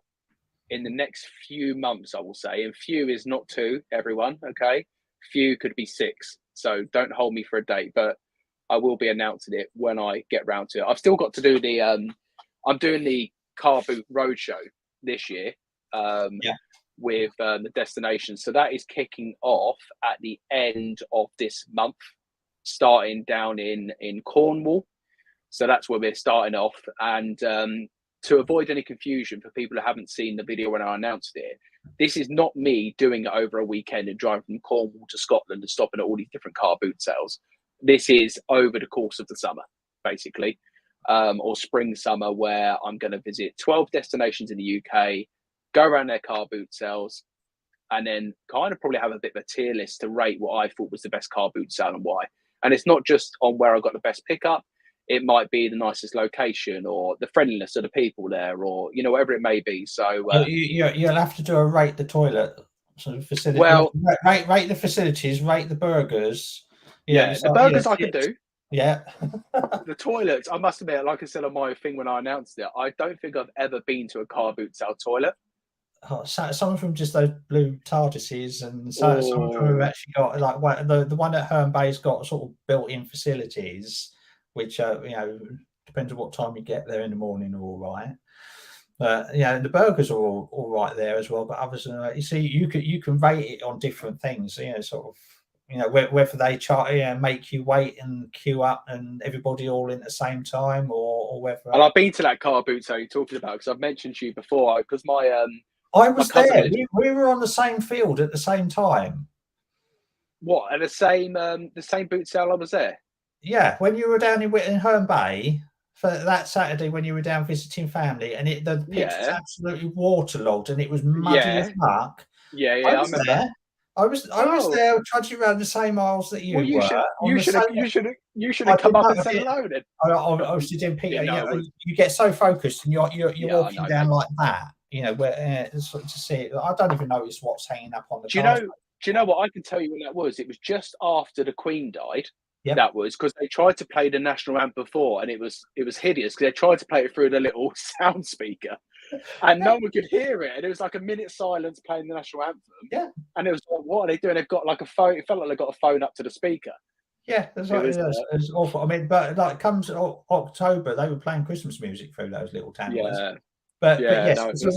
S1: in the next few months, I will say, and few is not 2, everyone, okay? Few could be 6. So don't hold me for a date, but I will be announcing it when I get round to it. I've still got to do the, I'm doing the Car Boot Roadshow this year. With the destination. So that is kicking off at the end of this month, starting down in Cornwall. So that's where we're starting off. And to avoid any confusion for people who haven't seen the video when I announced it, this is not me doing it over a weekend and driving from Cornwall to Scotland and stopping at all these different car boot sales. This is over the course of the summer, basically, or spring, summer, where I'm going to visit 12 destinations in the UK, go around their car boot sales, and then kind of probably have a bit of a tier list to rate what I thought was the best car boot sale and why. And it's not just on where I got the best pickup. It might be the nicest location or the friendliness of the people there, or, you know, whatever it may be. So
S2: you'll have to do a rate the toilet sort of facility.
S1: Well,
S2: rate the facilities, rate the burgers.
S1: The burgers I can do.
S2: Yeah.
S1: The toilets, I must admit, like I said on my thing when I announced it, I don't think I've ever been to a car boot sale toilet.
S2: Some of them just those blue TARDISes, and some of them have actually got like the one at Herne Bay's got sort of built-in facilities, which depends on what time you get there in the morning, are all right. But the burgers are all right there as well. But others, you see, you can rate it on different things. Sort of, whether they make you wait and queue up and everybody all in at the same time, or whether.
S1: And I've been to that car boot sale you're talking about, because I've mentioned to you before, because
S2: I was there. We were on the same field at the same time.
S1: What, at the same boot sale I was there?
S2: Yeah, when you were down in Herne Bay for that Saturday, when you were down visiting family, and the pitch was absolutely waterlogged and it was muddy as muck.
S1: Yeah, I remember.
S2: There. I was there trudging around the same aisles that you were.
S1: You should have come up and said hello then.
S2: I obviously didn't pick. You get so focused and you're walking down like that. Where to see it. I don't even notice what's hanging up on the.
S1: Do you know what I can tell you when that was? It was just after the Queen died.
S2: Yep.
S1: That was because they tried to play the national anthem before, and it was hideous because they tried to play it through the little sound speaker, and no one could hear it. And it was like a minute silence playing the national anthem.
S2: Yeah,
S1: and it was like, what are they doing? They've got like a phone. It felt like they got a phone up to the speaker.
S2: Yeah, that's right. It was awful. I mean, but like comes October, they were playing Christmas music through those little tambourines.
S1: Yeah.
S2: But yes, so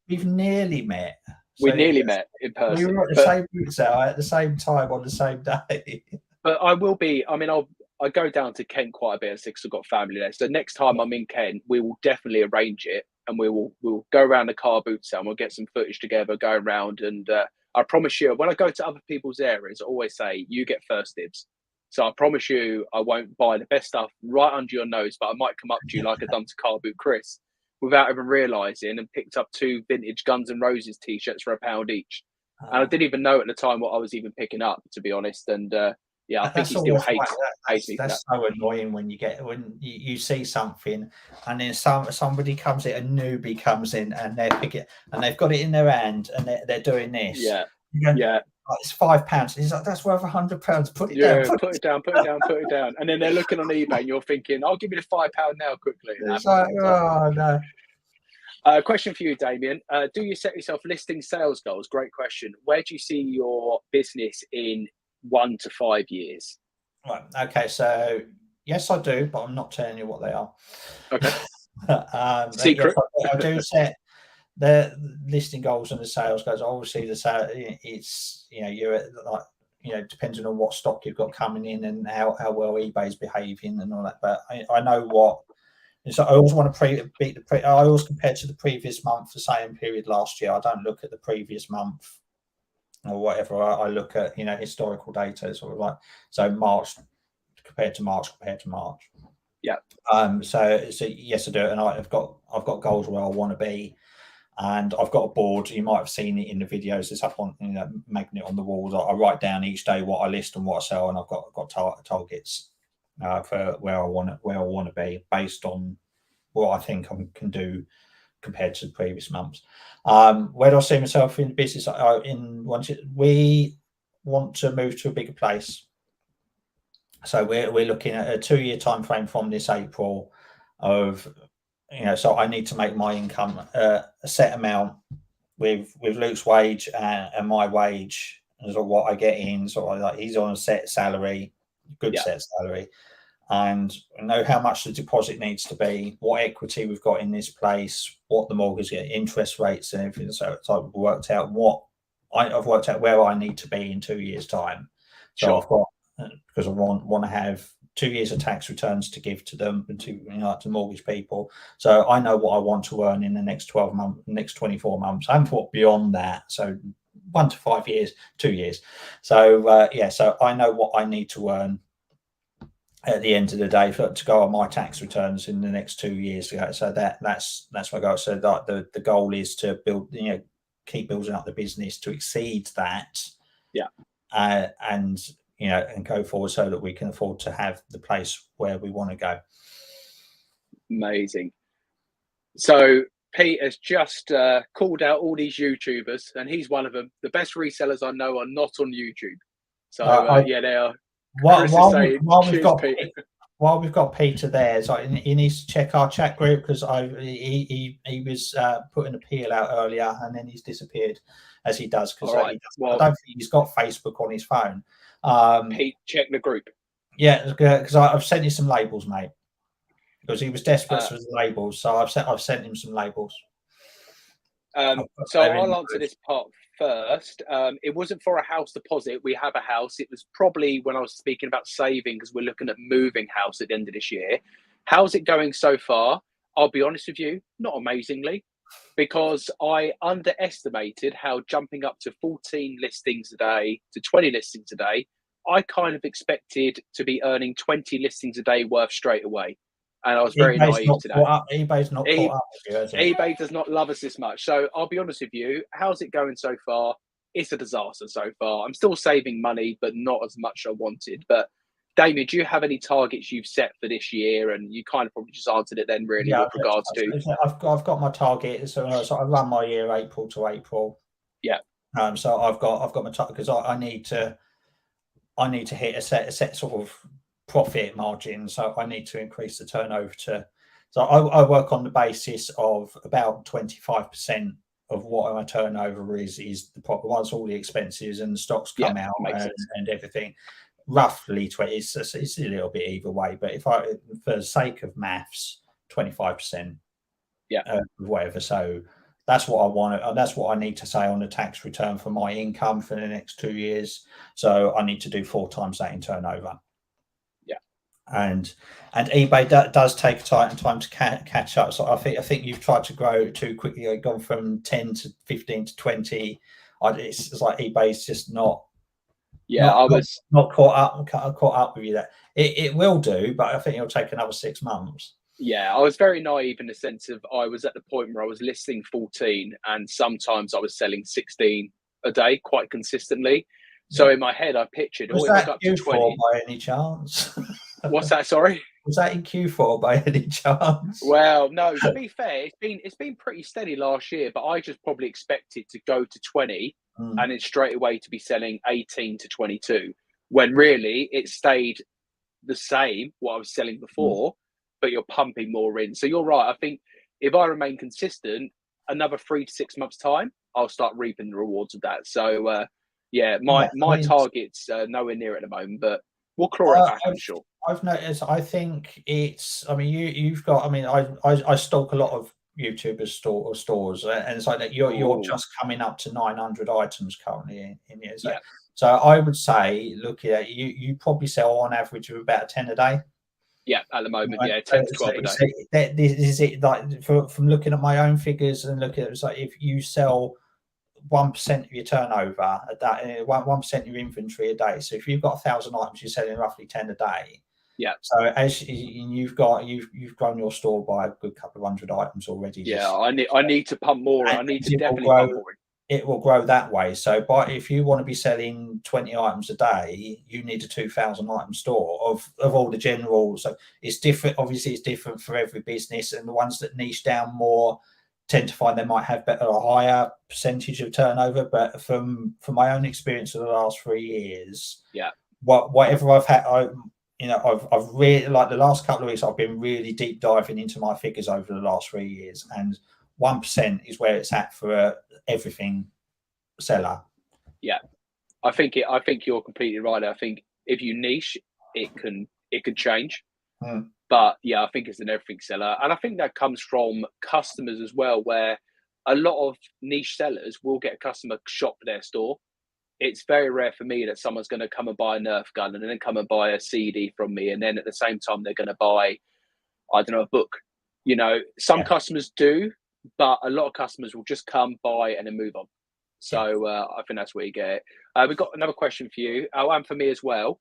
S2: we've nearly met.
S1: We nearly met in person.
S2: We were at the same boot sale at the same time on the same day.
S1: But I will be. I mean, I go down to Kent quite a bit since I've got family there. So next time I'm in Kent, we will definitely arrange it, and we'll go around the car boot sale. And we'll get some footage together, go around, and I promise you, when I go to other people's areas, I always say you get first dibs. So I promise you, I won't buy the best stuff right under your nose, but I might come up to you like I've done to Car Boot Chris, without even realising, and picked up 2 vintage Guns N' Roses t-shirts for £1 each. And I didn't even know at the time what I was even picking up, to be honest. And I think he still hates me.
S2: That's so annoying when you see something, and then somebody comes in, a newbie comes in, and they've got it in their hand, and they're doing this.
S1: Yeah.
S2: Like, it's £5. He's like, that's worth £100. Put it down.
S1: Put it down. And then they're looking on eBay, and you're thinking, I'll give you the £5 now quickly.
S2: It's like, oh no.
S1: Question for you, Damien. Do you set yourself listing sales goals? Great question. Where do you see your business in 1 to 5 years?
S2: Right. Okay. So yes, I do, but I'm not telling you what they are.
S1: Okay. Secret.
S2: Yes, I do set the listing goals and the sales goals. Obviously, the sale, it's you're like depending on what stock you've got coming in and how well eBay's behaving and all that. But I know what. So I always want to beat I always compare to the previous month, the same period last year. I don't look at the previous month or whatever. I look at historical data, sort of like March compared to March. Yeah. So yes, I do it, and I've got goals where I want to be. And I've got a board. You might have seen it in the videos. It's up on, magnet on the walls. I write down each day what I list and what I sell, and I've got targets for where I want to be based on what I think I can do compared to the previous months. Where do I see myself in the business? We want to move to a bigger place. So we're looking at a 2-year time frame from this April of, so I need to make my income a set amount with Luke's wage and my wage as what I get in. So he's on a set salary, set salary, and know how much the deposit needs to be, what equity we've got in this place, what the mortgage interest rates and everything. So I've worked out where I need to be in 2 years' time. So sure. I've got, because I want to have 2 years of tax returns to give to them and to mortgage people. So I know what I want to earn in the next 12 months, next 24 months. I haven't thought beyond that. So 1 to 5 years, 2 years. So so I know what I need to earn at the end of the day to go on my tax returns in the next 2 years. So that's my goal. So that the goal is to build, keep building up the business to exceed that.
S1: Yeah.
S2: And go forward so that we can afford to have the place where we want to go.
S1: Amazing. So Pete has just called out all these YouTubers, and he's one of them. The best resellers I know are not on YouTube. So they are.
S2: While we've got Peter there, so he needs to check our chat group, because he was putting an appeal out earlier and then he's disappeared, as he does, because I don't think he's got Facebook on his phone.
S1: Pete, check the group.
S2: Yeah, because I've sent you some labels, mate, because he was desperate for the labels. So I've sent him some labels.
S1: So I'll answer this part first. It wasn't for a house deposit. We have a house. It was probably when I was speaking about saving, because we're looking at moving house at the end of this year. How's it going so far? I'll be honest with you, not amazingly, because I underestimated how jumping up to 14 listings a day to 20 listings a day, I kind of expected to be earning 20 listings a day worth straight away. And I was very naive to that.
S2: eBay's not caught up with you,
S1: eBay does not love us this much. So I'll be honest with you. How's it going so far? It's a disaster so far. I'm still saving money, but not as much as I wanted. But Damien, do you have any targets you've set for this year? And you kind of probably just answered it then, really, with regards to.
S2: I've got my target. So I run my year April to April.
S1: Yeah.
S2: So I've got my target, because I need to hit a set sort of profit margin. So I need to increase the turnover so I work on the basis of about 25% of what my turnover is the profit. Once all the expenses and the stocks come out and everything, roughly 20. It's a little bit either way, but for the sake of maths, 25%, whatever. So that's what I want. That's what I need to say on the tax return for my income for the next 2 years. So I need to do 4 times that in turnover. And eBay does take time to catch up. So I think you've tried to grow too quickly. You've gone from 10 to 15 to 20. It's like eBay's just not caught up with you there. It will do, but I think it'll take another 6 months.
S1: Yeah, I was very naive in the sense of I was at the point where I was listing 14, and sometimes I was selling 16 a day quite consistently. So in my head, I pictured
S2: was that up to 20 by any chance?
S1: What's that? Sorry.
S2: Was that in Q4 by any chance?
S1: Well, no. To be fair, it's been pretty steady last year, but I just probably expected to go to 20 and then straight away to be selling 18 to 22, when really it stayed the same what I was selling before, but you're pumping more in. So you're right. I think if I remain consistent, another 3 to 6 months time, I'll start reaping the rewards of that. So my target's nowhere near at the moment, but we'll claw it back, I'm sure.
S2: I've noticed. I think it's. I mean, you've got. I mean, I stalk a lot of YouTubers stores, and it's like that. You're just coming up to 900 items currently in here. So I would say, look at you probably sell on average of about 10 a day.
S1: Yeah, at the moment, 10 to 12 a day.
S2: This is it. Like from looking at my own figures and looking at it's like if you sell 1% of your turnover a day, 1% of your inventory a day. So if you've got 1,000 items, you're selling roughly 10 a day.
S1: Yeah.
S2: So as you've grown your store by a good couple of hundred items already.
S1: Yeah, I need to pump more. I need to definitely pump more.
S2: It will grow that way. So, if you want to be selling 20 items a day, you need a 2,000 item store of all the general. So it's different. Obviously, it's different for every business, and the ones that niche down more tend to find they might have a higher percentage of turnover. But from my own experience of the last 3 years,
S1: yeah,
S2: whatever I've had, I've really, like the last couple of weeks, I've been really deep diving into my figures over the last 3 years, and 1% is where it's at for everything seller.
S1: Yeah, I think you're completely right. I think if you niche, it can change. But yeah, I think it's an everything seller, and I think that comes from customers as well, where a lot of niche sellers will get a customer shop their store. It's very rare for me that someone's going to come and buy a Nerf gun and then come and buy a CD from me, and then at the same time they're going to buy, I don't know, a book. Some customers do, but a lot of customers will just come, buy, and then move on. So I think that's where you get it. We've got another question for you, and for me as well.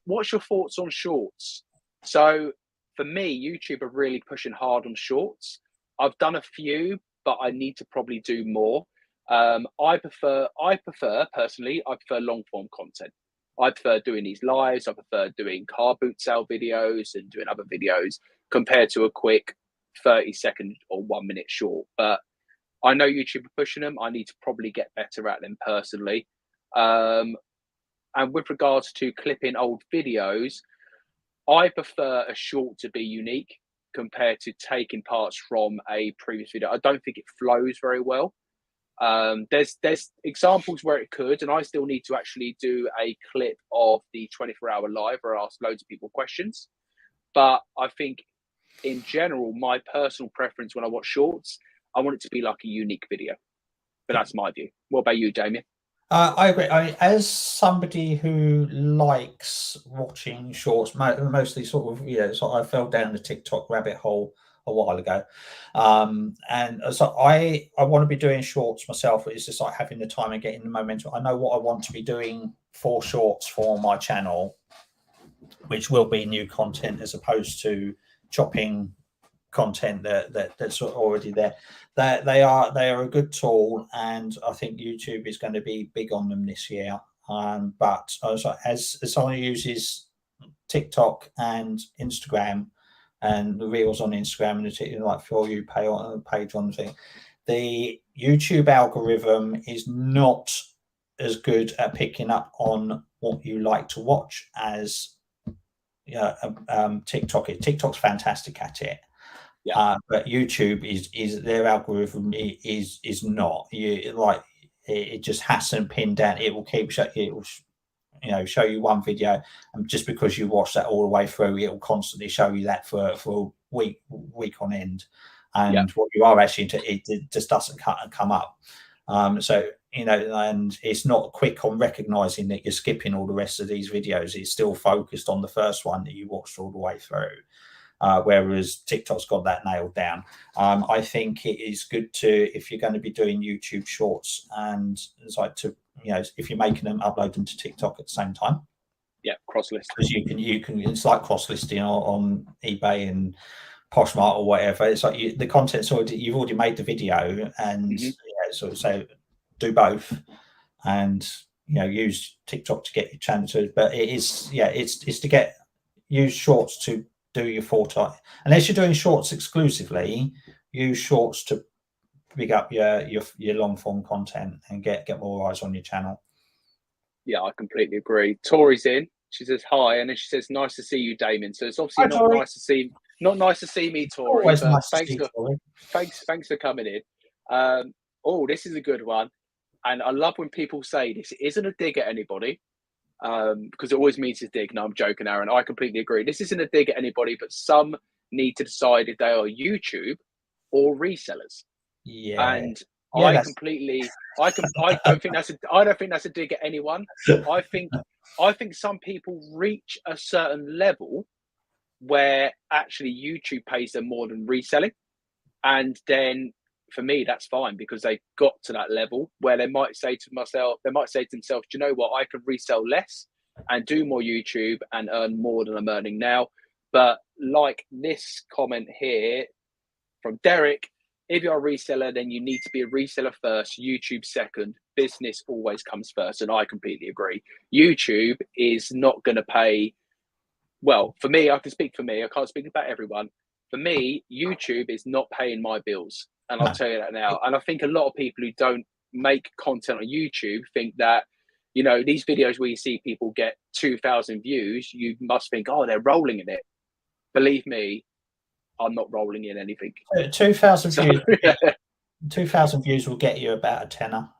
S1: What's your thoughts on shorts? So for me, YouTube are really pushing hard on shorts. I've done a few, but I need to probably do more. I prefer personally, I prefer long form content. I prefer doing these lives. I prefer doing car boot sale videos and doing other videos compared to a quick 30-second or 1 minute short. But I know YouTube are pushing them. I need to probably get better at them personally. And with regards to clipping old videos, I prefer a short to be unique compared to taking parts from a previous video. I don't think it flows very well. There's examples where it could, and I still need to actually do a clip of the 24-hour live where I ask loads of people questions. But I think in general, my personal preference when I watch shorts, I want it to be like a unique video. But that's my view. What about you, Damien?
S2: I agree. I mean, as somebody who likes watching shorts, mostly sort of, I fell down the TikTok rabbit hole a while ago, and so I want to be doing shorts myself. It's just like having the time and getting the momentum. I know what I want to be doing for shorts for my channel, which will be new content as opposed to chopping content that's already there. They are a good tool, and I think YouTube is going to be big on them this year. But as someone who uses TikTok and Instagram and the reels on Instagram and the like For You page on the thing, the YouTube algorithm is not as good at picking up on what you like to watch as TikTok is. TikTok's fantastic at it.
S1: Yeah.
S2: But YouTube is their algorithm is not. It just hasn't pinned down. It will keep show you one video, and just because you watch that all the way through, it will constantly show you that for a week on end. And what you are actually into, it just doesn't come up. So and it's not quick on recognizing that you're skipping all the rest of these videos. It's still focused on the first one that you watched all the way through. Whereas TikTok's got that nailed down. I think it is good to, if you're going to be doing YouTube shorts, and it's like to, if you're making them, upload them to TikTok at the same time.
S1: Yeah, cross list.
S2: Because you can. It's like cross listing on eBay and Poshmark or whatever. It's like the content's you've already made the video, and so do both, and use TikTok to get your channel to. But it is it's to use shorts to do your fortnight. Unless you're doing shorts exclusively, use shorts to pick up your long form content and get more eyes on your channel.
S1: Yeah, I completely agree. Tori's in. She says hi, and then she says, "Nice to see you, Damien." So it's obviously not nice to see me, Tori.
S2: Always
S1: but
S2: nice
S1: thanks for coming in. This is a good one, and I love when people say this isn't a dig at anybody. Because it always means to dig. No, I'm joking, Aaron. I completely agree. This isn't a dig at anybody, but some need to decide if they are YouTube or resellers.
S2: Yeah.
S1: And I don't think that's a dig at anyone. I think some people reach a certain level where actually YouTube pays them more than reselling. And then for me, that's fine, because they got to that level where they might say to themselves, do you know what? I can resell less and do more YouTube and earn more than I'm earning now. But like this comment here from Derek, if you're a reseller, then you need to be a reseller first, YouTube second. Business always comes first. And I completely agree. YouTube is not going to pay. Well, for me, I can speak for me. I can't speak about everyone. For me, YouTube is not paying my bills. And I'll tell you that now. And I think a lot of people who don't make content on YouTube think that, you know, these videos where you see people get 2,000 views, you must think, oh, they're rolling in it. Believe me, I'm not rolling in anything.
S2: 2,000 views. 2,000 views will get you about a tenner.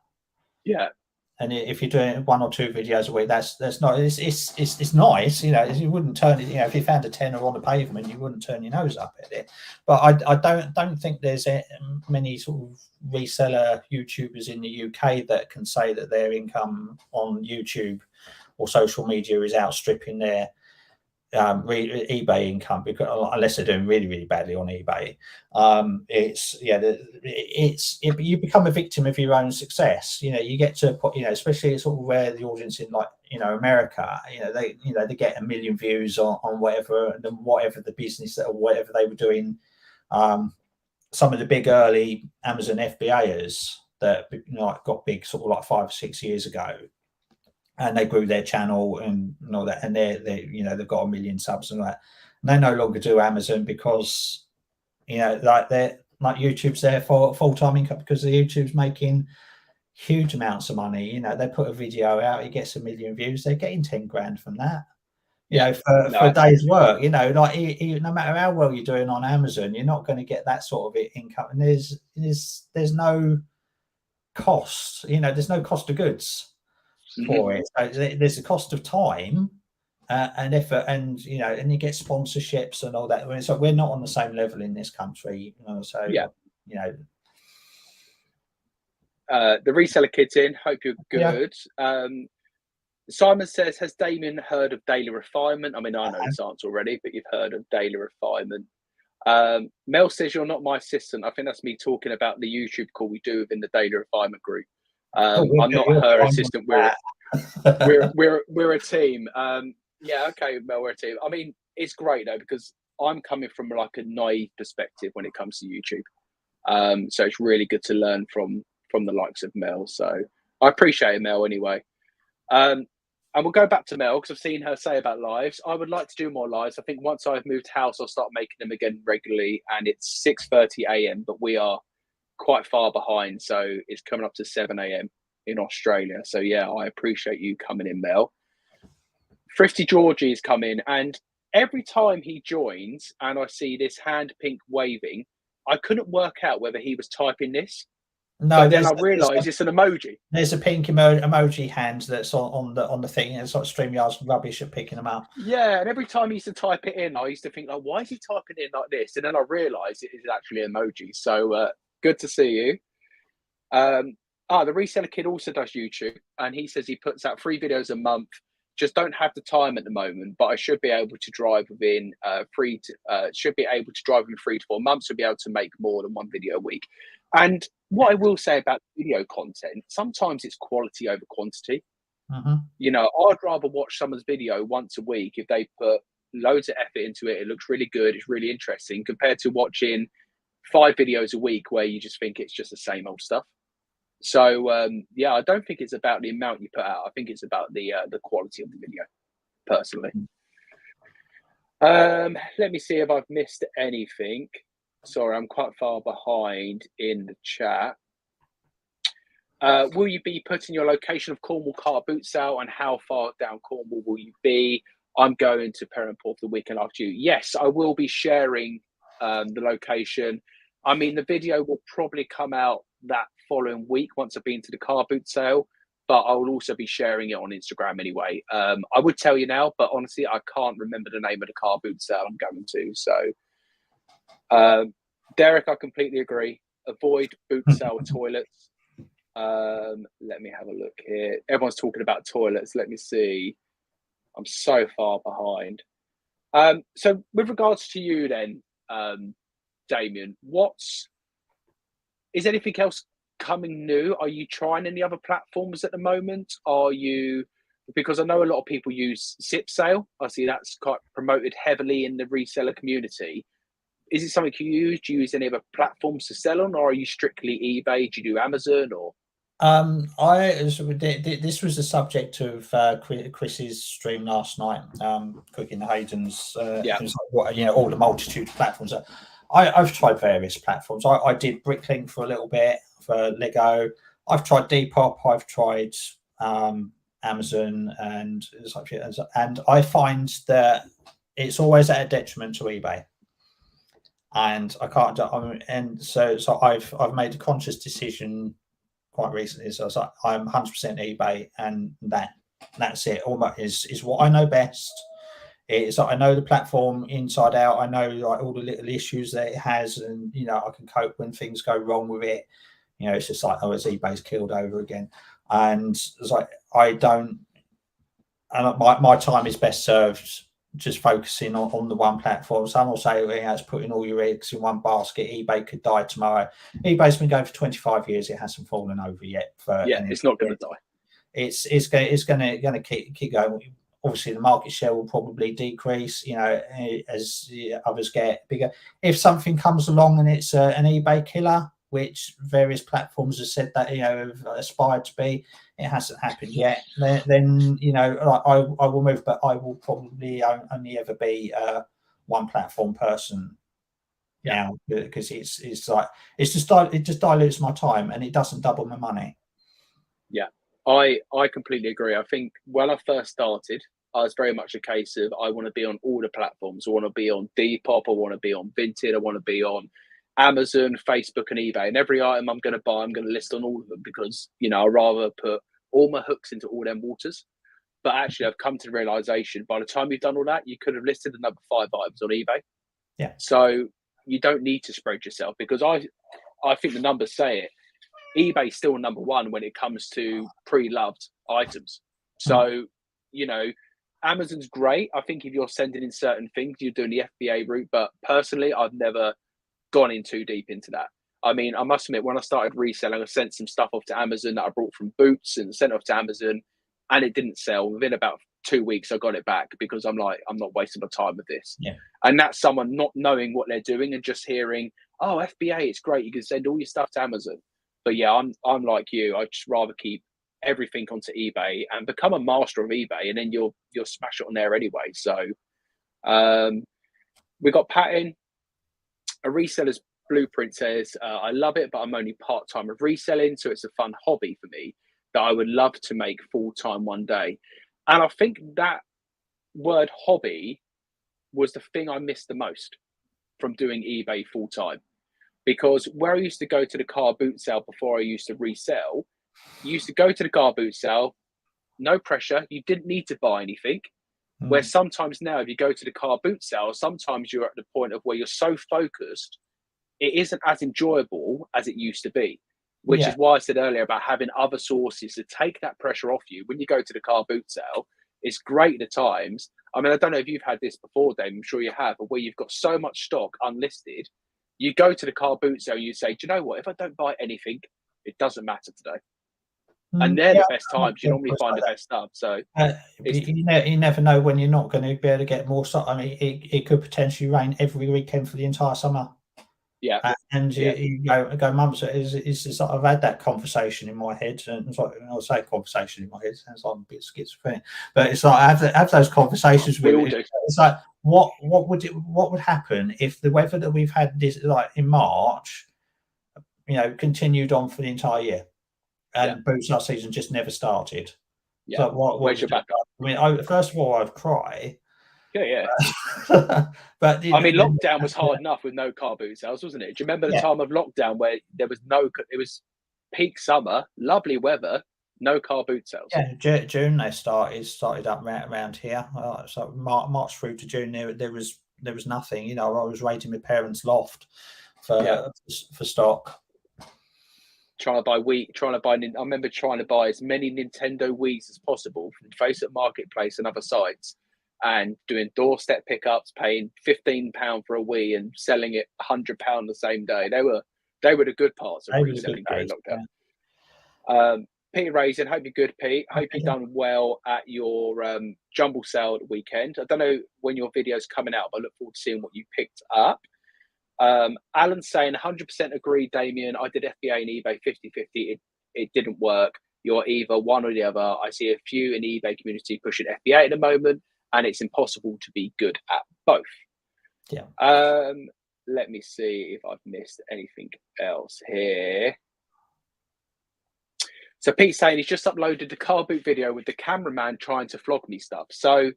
S1: Yeah.
S2: And if you're doing 1 or 2 videos a week, that's not. It's nice, you know. You wouldn't turn it. You know, if you found a tenner on the pavement, you wouldn't turn your nose up at it. But I don't think there's many sort of reseller YouTubers in the UK that can say that their income on YouTube or social media is outstripping their eBay income, because unless they're doing really badly on eBay. You become a victim of your own success. You know, you get to a point, you know, especially sort of where the audience in, like, you know, America, they get 1 million views on whatever the business or whatever they were doing. Some of the big early Amazon FBAers that, you know, got big sort of like 5 or 6 years ago, and they grew their channel and all that, and they've got 1 million subs and that. And they no longer do Amazon because, you know, like YouTube's there for full-time income, because the YouTube's making huge amounts of money. You know, they put a video out, it gets 1 million views, they're getting 10 grand from that. You know, for a day's work. You know, like no matter how well you're doing on Amazon, you're not going to get that sort of income. And there's no cost. You know, there's no cost of goods for it. So there's a cost of time and effort, and you know, and you get sponsorships and all that. So we're not on the same level in this country, you know. So you know,
S1: the reseller kid's in. Hope you're good. Simon says, has Damien heard of daily refinement? I mean, I know this answer already, but you've heard of daily refinement. Mel says, you're not my assistant. I think that's me talking about the YouTube call we do within the daily refinement group. I'm not her assistant. We're a team. Yeah, okay, Mel, we're a team. I mean, it's great though, because I'm coming from like a naive perspective when it comes to YouTube. So it's really good to learn from the likes of Mel. So I appreciate it, Mel, anyway. And we'll go back to Mel, because I've seen her say about lives. I would like to do more lives. I think once I've moved house, I'll start making them again regularly. And it's 6:30 a.m, but we are quite far behind. So it's coming up to 7 a.m. in Australia. So yeah, I appreciate you coming in, Mel. Thrifty Georgie's come in, and every time he joins and I see this hand pink waving, I couldn't work out whether he was typing this. No, but then I realised it's an emoji.
S2: There's a pink emoji hand that's on the thing. It's like StreamYard's rubbish at picking them up.
S1: Yeah, and every time he used to type it in, I used to think, like, why is he typing it in like this? And then I realised it is actually emoji. So good to see you. The reseller kid also does YouTube, and he says he puts out 3 videos a month. Just don't have the time at the moment, but I should be able to drive within 3 to 4 months to be able to make more than 1 video a week. And what I will say about video content, sometimes it's quality over quantity. You know, I'd rather watch someone's video once a week if they put loads of effort into it. It looks really good, it's really interesting, compared to watching 5 videos a week where you just think it's just the same old stuff. So yeah, I don't think it's about the amount you put out. I think it's about the quality of the video, personally. Let me see if I've missed anything. Sorry, I'm quite far behind in the chat. Will you be putting your location of Cornwall car boot sale, and how far down Cornwall will you be? I'm going to Perranporth the weekend after you. Yes, I will be sharing the location. I mean, the video will probably come out that following week once I've been to the car boot sale, but I will also be sharing it on Instagram anyway. I would tell you now, but honestly, I can't remember the name of the car boot sale I'm going to. So, Derek, I completely agree. Avoid boot sale toilets. Let me have a look here. Everyone's talking about toilets. Let me see. I'm so far behind. So with regards to you then, Damien, is anything else coming new? Are you trying any other platforms at the moment? Are you because I know a lot of people use Zip Sale. I see that's quite promoted heavily in the reseller community. Is it something you use? Do you use any other platforms to sell on, or are you strictly eBay? Do you do Amazon or?
S2: This was the subject of Chris's stream last night, Cooking the Haydens.
S1: Yeah.
S2: It was like, what, you know, all the multitude of platforms. I've tried various platforms. I did Bricklink for a little bit for Lego. I've tried Depop. I've tried Amazon, and I find that it's always at a detriment to eBay. And I can't. And so I've made a conscious decision quite recently. So I was like, I'm 100% eBay, and that's it. All that is what I know best. It's like I know the platform inside out. I know like all the little issues that it has, and you know I can cope when things go wrong with it. You know, it's just like, oh, it's eBay's killed over again, and it's like I don't. And my time is best served just focusing on the one platform. Some will say, well, it's putting all your eggs in one basket. eBay could die tomorrow. eBay's been going for 25 years. It hasn't fallen over yet.
S1: It's not going to die.
S2: It's going to keep going. Obviously, the market share will probably decrease, you know, as others get bigger. If something comes along and it's an eBay killer, which various platforms have said that, you know, have aspired to be, it hasn't happened yet. Then you know, I will move, but I will probably only ever be one platform person now, because it's like it just dilutes my time and it doesn't double my money.
S1: Yeah, I completely agree. I think when I first started, I was very much a case of I want to be on all the platforms. I want to be on Depop. I want to be on Vinted. I want to be on Amazon, Facebook, and eBay. And every item I'm going to buy, I'm going to list on all of them because, you know, I'd rather put all my hooks into all them waters. But actually, I've come to the realization by the time you've done all that, you could have listed another 5 items on eBay.
S2: Yeah.
S1: So you don't need to spread yourself, because I think the numbers say it. eBay's still number one when it comes to pre-loved items. So, you know, Amazon's great. I think if you're sending in certain things, you're doing the FBA route. But personally, I've never gone in too deep into that. I mean, I must admit, when I started reselling, I sent some stuff off to Amazon that I brought from Boots and sent off to Amazon, and it didn't sell. Within about 2 weeks, I got it back because I'm like, I'm not wasting my time with this.
S2: Yeah.
S1: And that's someone not knowing what they're doing and just hearing, oh, FBA, it's great. You can send all your stuff to Amazon. But yeah, I'm like you. I'd just rather keep everything onto eBay and become a master of eBay, and then you'll smash it on there anyway. So we got Pat in. A reseller's blueprint says, I love it, but I'm only part-time with reselling, so it's a fun hobby for me that I would love to make full-time one day. And I think that word hobby was the thing I missed the most from doing eBay full-time. Because where I used to go to the car boot sale before I used to resell, you used to go to the car boot sale, no pressure, you didn't need to buy anything. Where sometimes now, if you go to the car boot sale, sometimes you're at the point of where you're so focused, it isn't as enjoyable as it used to be, which is why I said earlier about having other sources to take that pressure off you. When you go to the car boot sale, it's great at times. I mean, I don't know if you've had this before, Dave, I'm sure you have, but where you've got so much stock unlisted, you go to the car boot sale, you say, do you know what? If I don't buy anything, it doesn't matter today. And they're the best times. You normally find the best stuff. So
S2: you never know when you're not going to be able to get more stuff. I mean, it could potentially rain every weekend for the entire summer.
S1: Yeah.
S2: And you go months. It's just like I've had that conversation in my head, and it's like, I'll say conversation in my head. Sounds like I'm a bit schizophrenic, but it's like I have those conversations with it. It's like what would happen if the weather that we've had this like in March, you know, continued on for the entire year, and boot sale season just never started.
S1: Yeah.
S2: So where's your backup? I mean, first of all, I'd cry.
S1: Yeah.
S2: But
S1: I mean, lockdown was hard enough with no car boot sales, wasn't it? Do you remember the time of lockdown where there was it was peak summer, lovely weather, no car boot sales?
S2: Yeah, June they started up around here. So March through to June, there was nothing. You know, I was raiding my parents' loft for stock.
S1: I remember trying to buy as many Nintendo Wiis as possible from Facebook Marketplace and other sites, and doing doorstep pickups, paying £15 for a Wii and selling it £100 the same day. They were the good parts of reselling during lockdown. Peter Raisin, hope you're good, Pete. Hope you've done well at your jumble sale at the weekend. I don't know when your video's coming out, but I look forward to seeing what you picked up. Alan's saying 100% agree, Damien. I did FBA and eBay 50-50. It didn't work. You're either one or the other. I see a few in the eBay community pushing FBA at the moment, and it's impossible to be good at both.
S2: Yeah.
S1: Let me see if I've missed anything else here. So Pete's saying he's just uploaded the car boot video with the cameraman trying to flog me stuff. So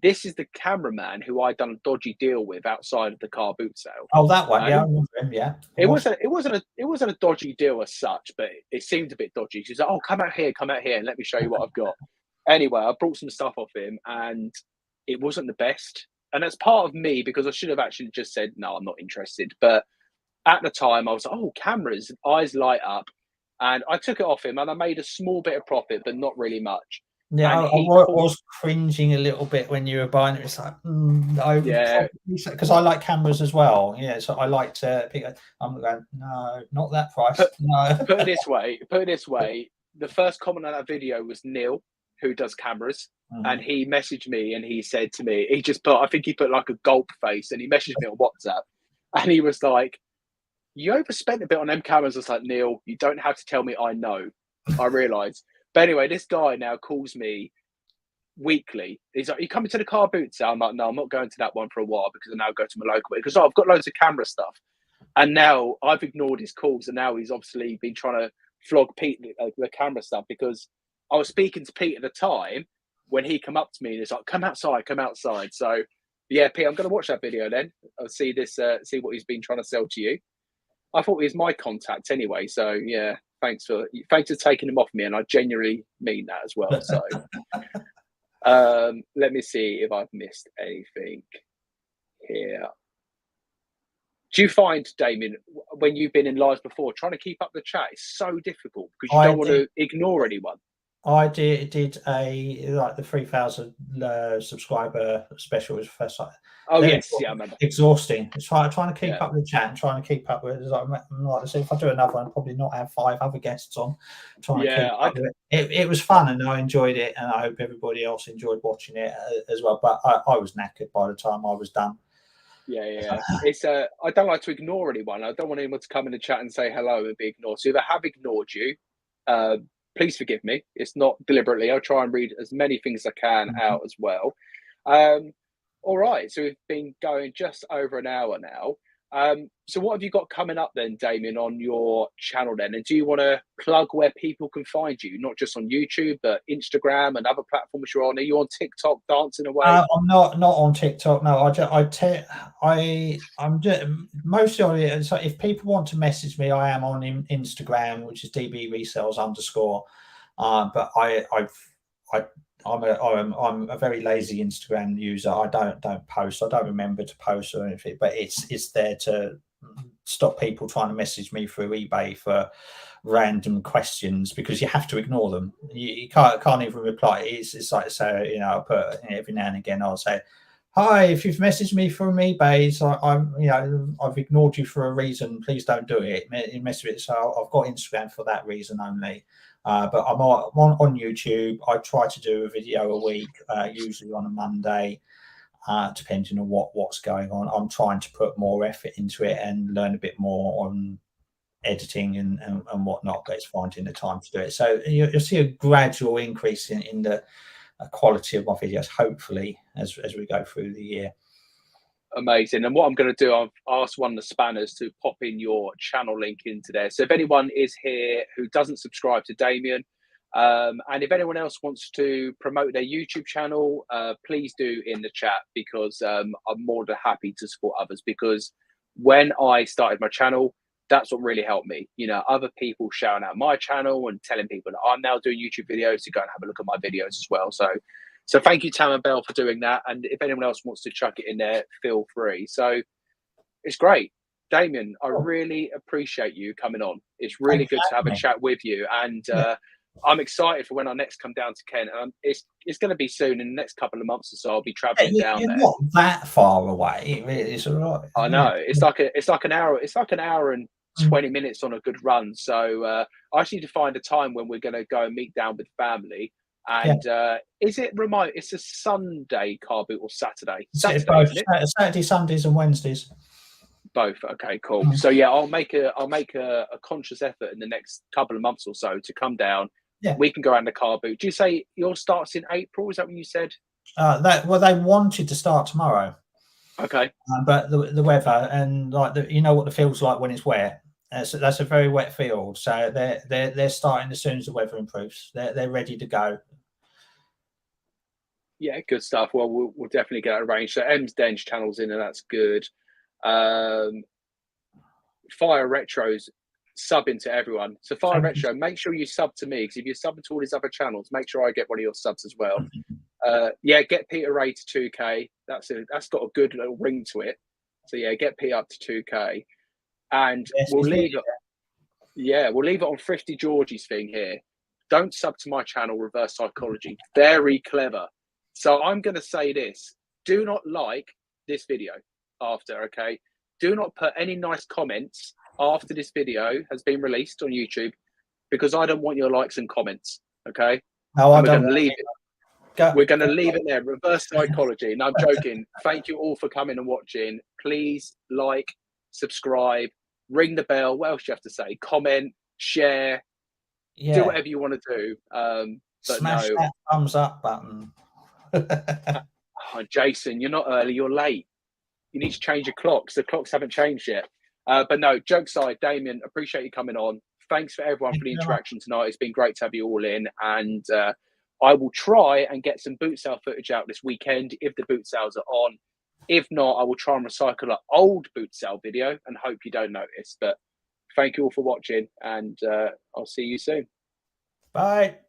S1: this is the cameraman who I done a dodgy deal with outside of the car boot sale.
S2: Oh, that one, yeah, I remember him, yeah.
S1: It wasn't a dodgy deal as such, but it seemed a bit dodgy. She's like, "Oh, come out here, and let me show you what I've got." Anyway, I brought some stuff off him, and it wasn't the best. And that's part of me, because I should have actually just said, "No, I'm not interested." But at the time, I was like, "Oh, cameras!" Eyes light up. And I took it off him, and I made a small bit of profit, but not really much.
S2: Yeah, I was cringing a little bit when you were buying it. It's like, because I like cameras as well. Yeah, so I like to pick. I'm going, no, not that price. No.
S1: Put it this way. The first comment on that video was Neil, who does cameras, and he messaged me and he said to me, I think he put like a gulp face, and he messaged me on WhatsApp, and he was like, "You overspent a bit on them cameras." I was like, "Neil, you don't have to tell me. I know." I realised. But anyway, this guy now calls me weekly. He's like, "You coming to the car boot sale?" I'm like, "No, I'm not going to that one for a while, because I now go to my local." Because I've got loads of camera stuff. And now I've ignored his calls, and now he's obviously been trying to flog Pete the camera stuff, because I was speaking to Pete at the time when he come up to me and he's like, come outside. So yeah, Pete, I'm going to watch that video then. I'll see what he's been trying to sell to you. I thought he was my contact anyway. So yeah, thanks for taking him off me. And I genuinely mean that as well. So let me see if I've missed anything here. Do you find, Damien, when you've been in lives before, trying to keep up the chat is so difficult because you don't want to ignore anyone?
S2: I did the 3,000 subscriber special was first time.
S1: Oh yes, yeah, I remember.
S2: Exhausting. It's trying to keep up the chat and trying to keep up with. Like I said, if I do another one, I'll probably not have 5 other guests on. Trying to keep up with it. It was fun, and I enjoyed it, and I hope everybody else enjoyed watching it as well. But I was knackered by the time I was done.
S1: Yeah. It's I don't like to ignore anyone. I don't want anyone to come in the chat and say hello and be ignored. So if I have ignored you, please forgive me. It's not deliberately. I'll try and read as many things as I can out as well. All right. So we've been going just over an hour now. So what have you got coming up then, Damien, on your channel then? And do you want to plug where people can find you, not just on YouTube, but Instagram and other platforms you're on? Are you on TikTok dancing away?
S2: I'm not on TikTok. No, I'm just mostly on it. So if people want to message me, I am on Instagram, which is dbresells_. But I'm a very lazy Instagram user. I don't post. I don't remember to post or anything. But it's there to stop people trying to message me through eBay for random questions, because you have to ignore them. You can't even reply. It's like, so I'll put every now and again, I'll say, "Hi, if you've messaged me from eBay, so I've ignored you for a reason. Please don't do it." So I've got Instagram for that reason only. But I'm on YouTube. I try to do a video a week, usually on a Monday, depending on what's going on. I'm trying to put more effort into it and learn a bit more on editing and whatnot, but it's finding the time to do it. So you'll see a gradual increase in the quality of my videos, hopefully, as we go through the year.
S1: Amazing. And what I'm going to do, I've asked one of the spanners to pop in your channel link into there. So if anyone is here who doesn't subscribe to Damien, and if anyone else wants to promote their YouTube channel, please do in the chat, because I'm more than happy to support others. Because when I started my channel, that's what really helped me. Other people shouting out my channel and telling people that I'm now doing YouTube videos to go and have a look at my videos as well. So thank you, Tam and Bell, for doing that. And if anyone else wants to chuck it in there, feel free. So it's great. Damien, I really appreciate you coming on. It's really good to have a chat with you. And I'm excited for when I next come down to Kent. It's going to be soon, in the next couple of months or so. I'll be traveling down there.
S2: Not that far away. It's all right.
S1: I know. It's like an hour. It's like an hour and 20 minutes on a good run. So I just need to find a time when we're going to go and meet down with family. And is it remote? It's a Sunday car boot or Saturday? Saturday,
S2: both,
S1: isn't it?
S2: Saturday, Sundays, and Wednesdays.
S1: Both. Okay, cool. So yeah, I'll make a conscious effort in the next couple of months or so to come down.
S2: Yeah,
S1: we can go around the car boot. Do you say yours starts in April? Is that what you said?
S2: Well, they wanted to start tomorrow.
S1: Okay.
S2: But the weather and like you know what the field's like when it's wet. So that's a very wet field. So they're starting as soon as the weather improves. They're ready to go.
S1: Yeah, good stuff. Well, we'll definitely get it arranged. So M's Denge channel's in, and that's good. Fire Retro's subbing to everyone. So Fire Retro, make sure you sub to me, because if you're subbing to all these other channels, make sure I get one of your subs as well. Yeah, get Peter Ray to 2K. That's got a good little ring to it. So yeah, get Pete up to 2K, and we'll leave it. Yeah, we'll leave it on Thrifty Georgie's thing here. Don't sub to my channel, Reverse Psychology. Very clever. So I'm going to say this: do not like this video after. Okay, do not put any nice comments after this video has been released on YouTube, because I don't want your likes and comments. Okay.
S2: No,
S1: we're going to leave it. We're going to leave it there. Reverse Psychology. No, I'm joking. Thank you all for coming and watching. Please like, subscribe, ring the bell. What else do you have to say? Comment, share, do whatever you want to do. But
S2: smash that thumbs up button.
S1: Oh, Jason, you're not early. You're late. You need to change your clocks. The clocks haven't changed yet. But no, jokes aside, Damien, appreciate you coming on. Thanks for everyone for the interaction tonight. It's been great to have you all in. And I will try and get some boot sale footage out this weekend if the boot sales are on. If not, I will try and recycle an old boot sale video and hope you don't notice. But thank you all for watching, and I'll see you soon.
S2: Bye.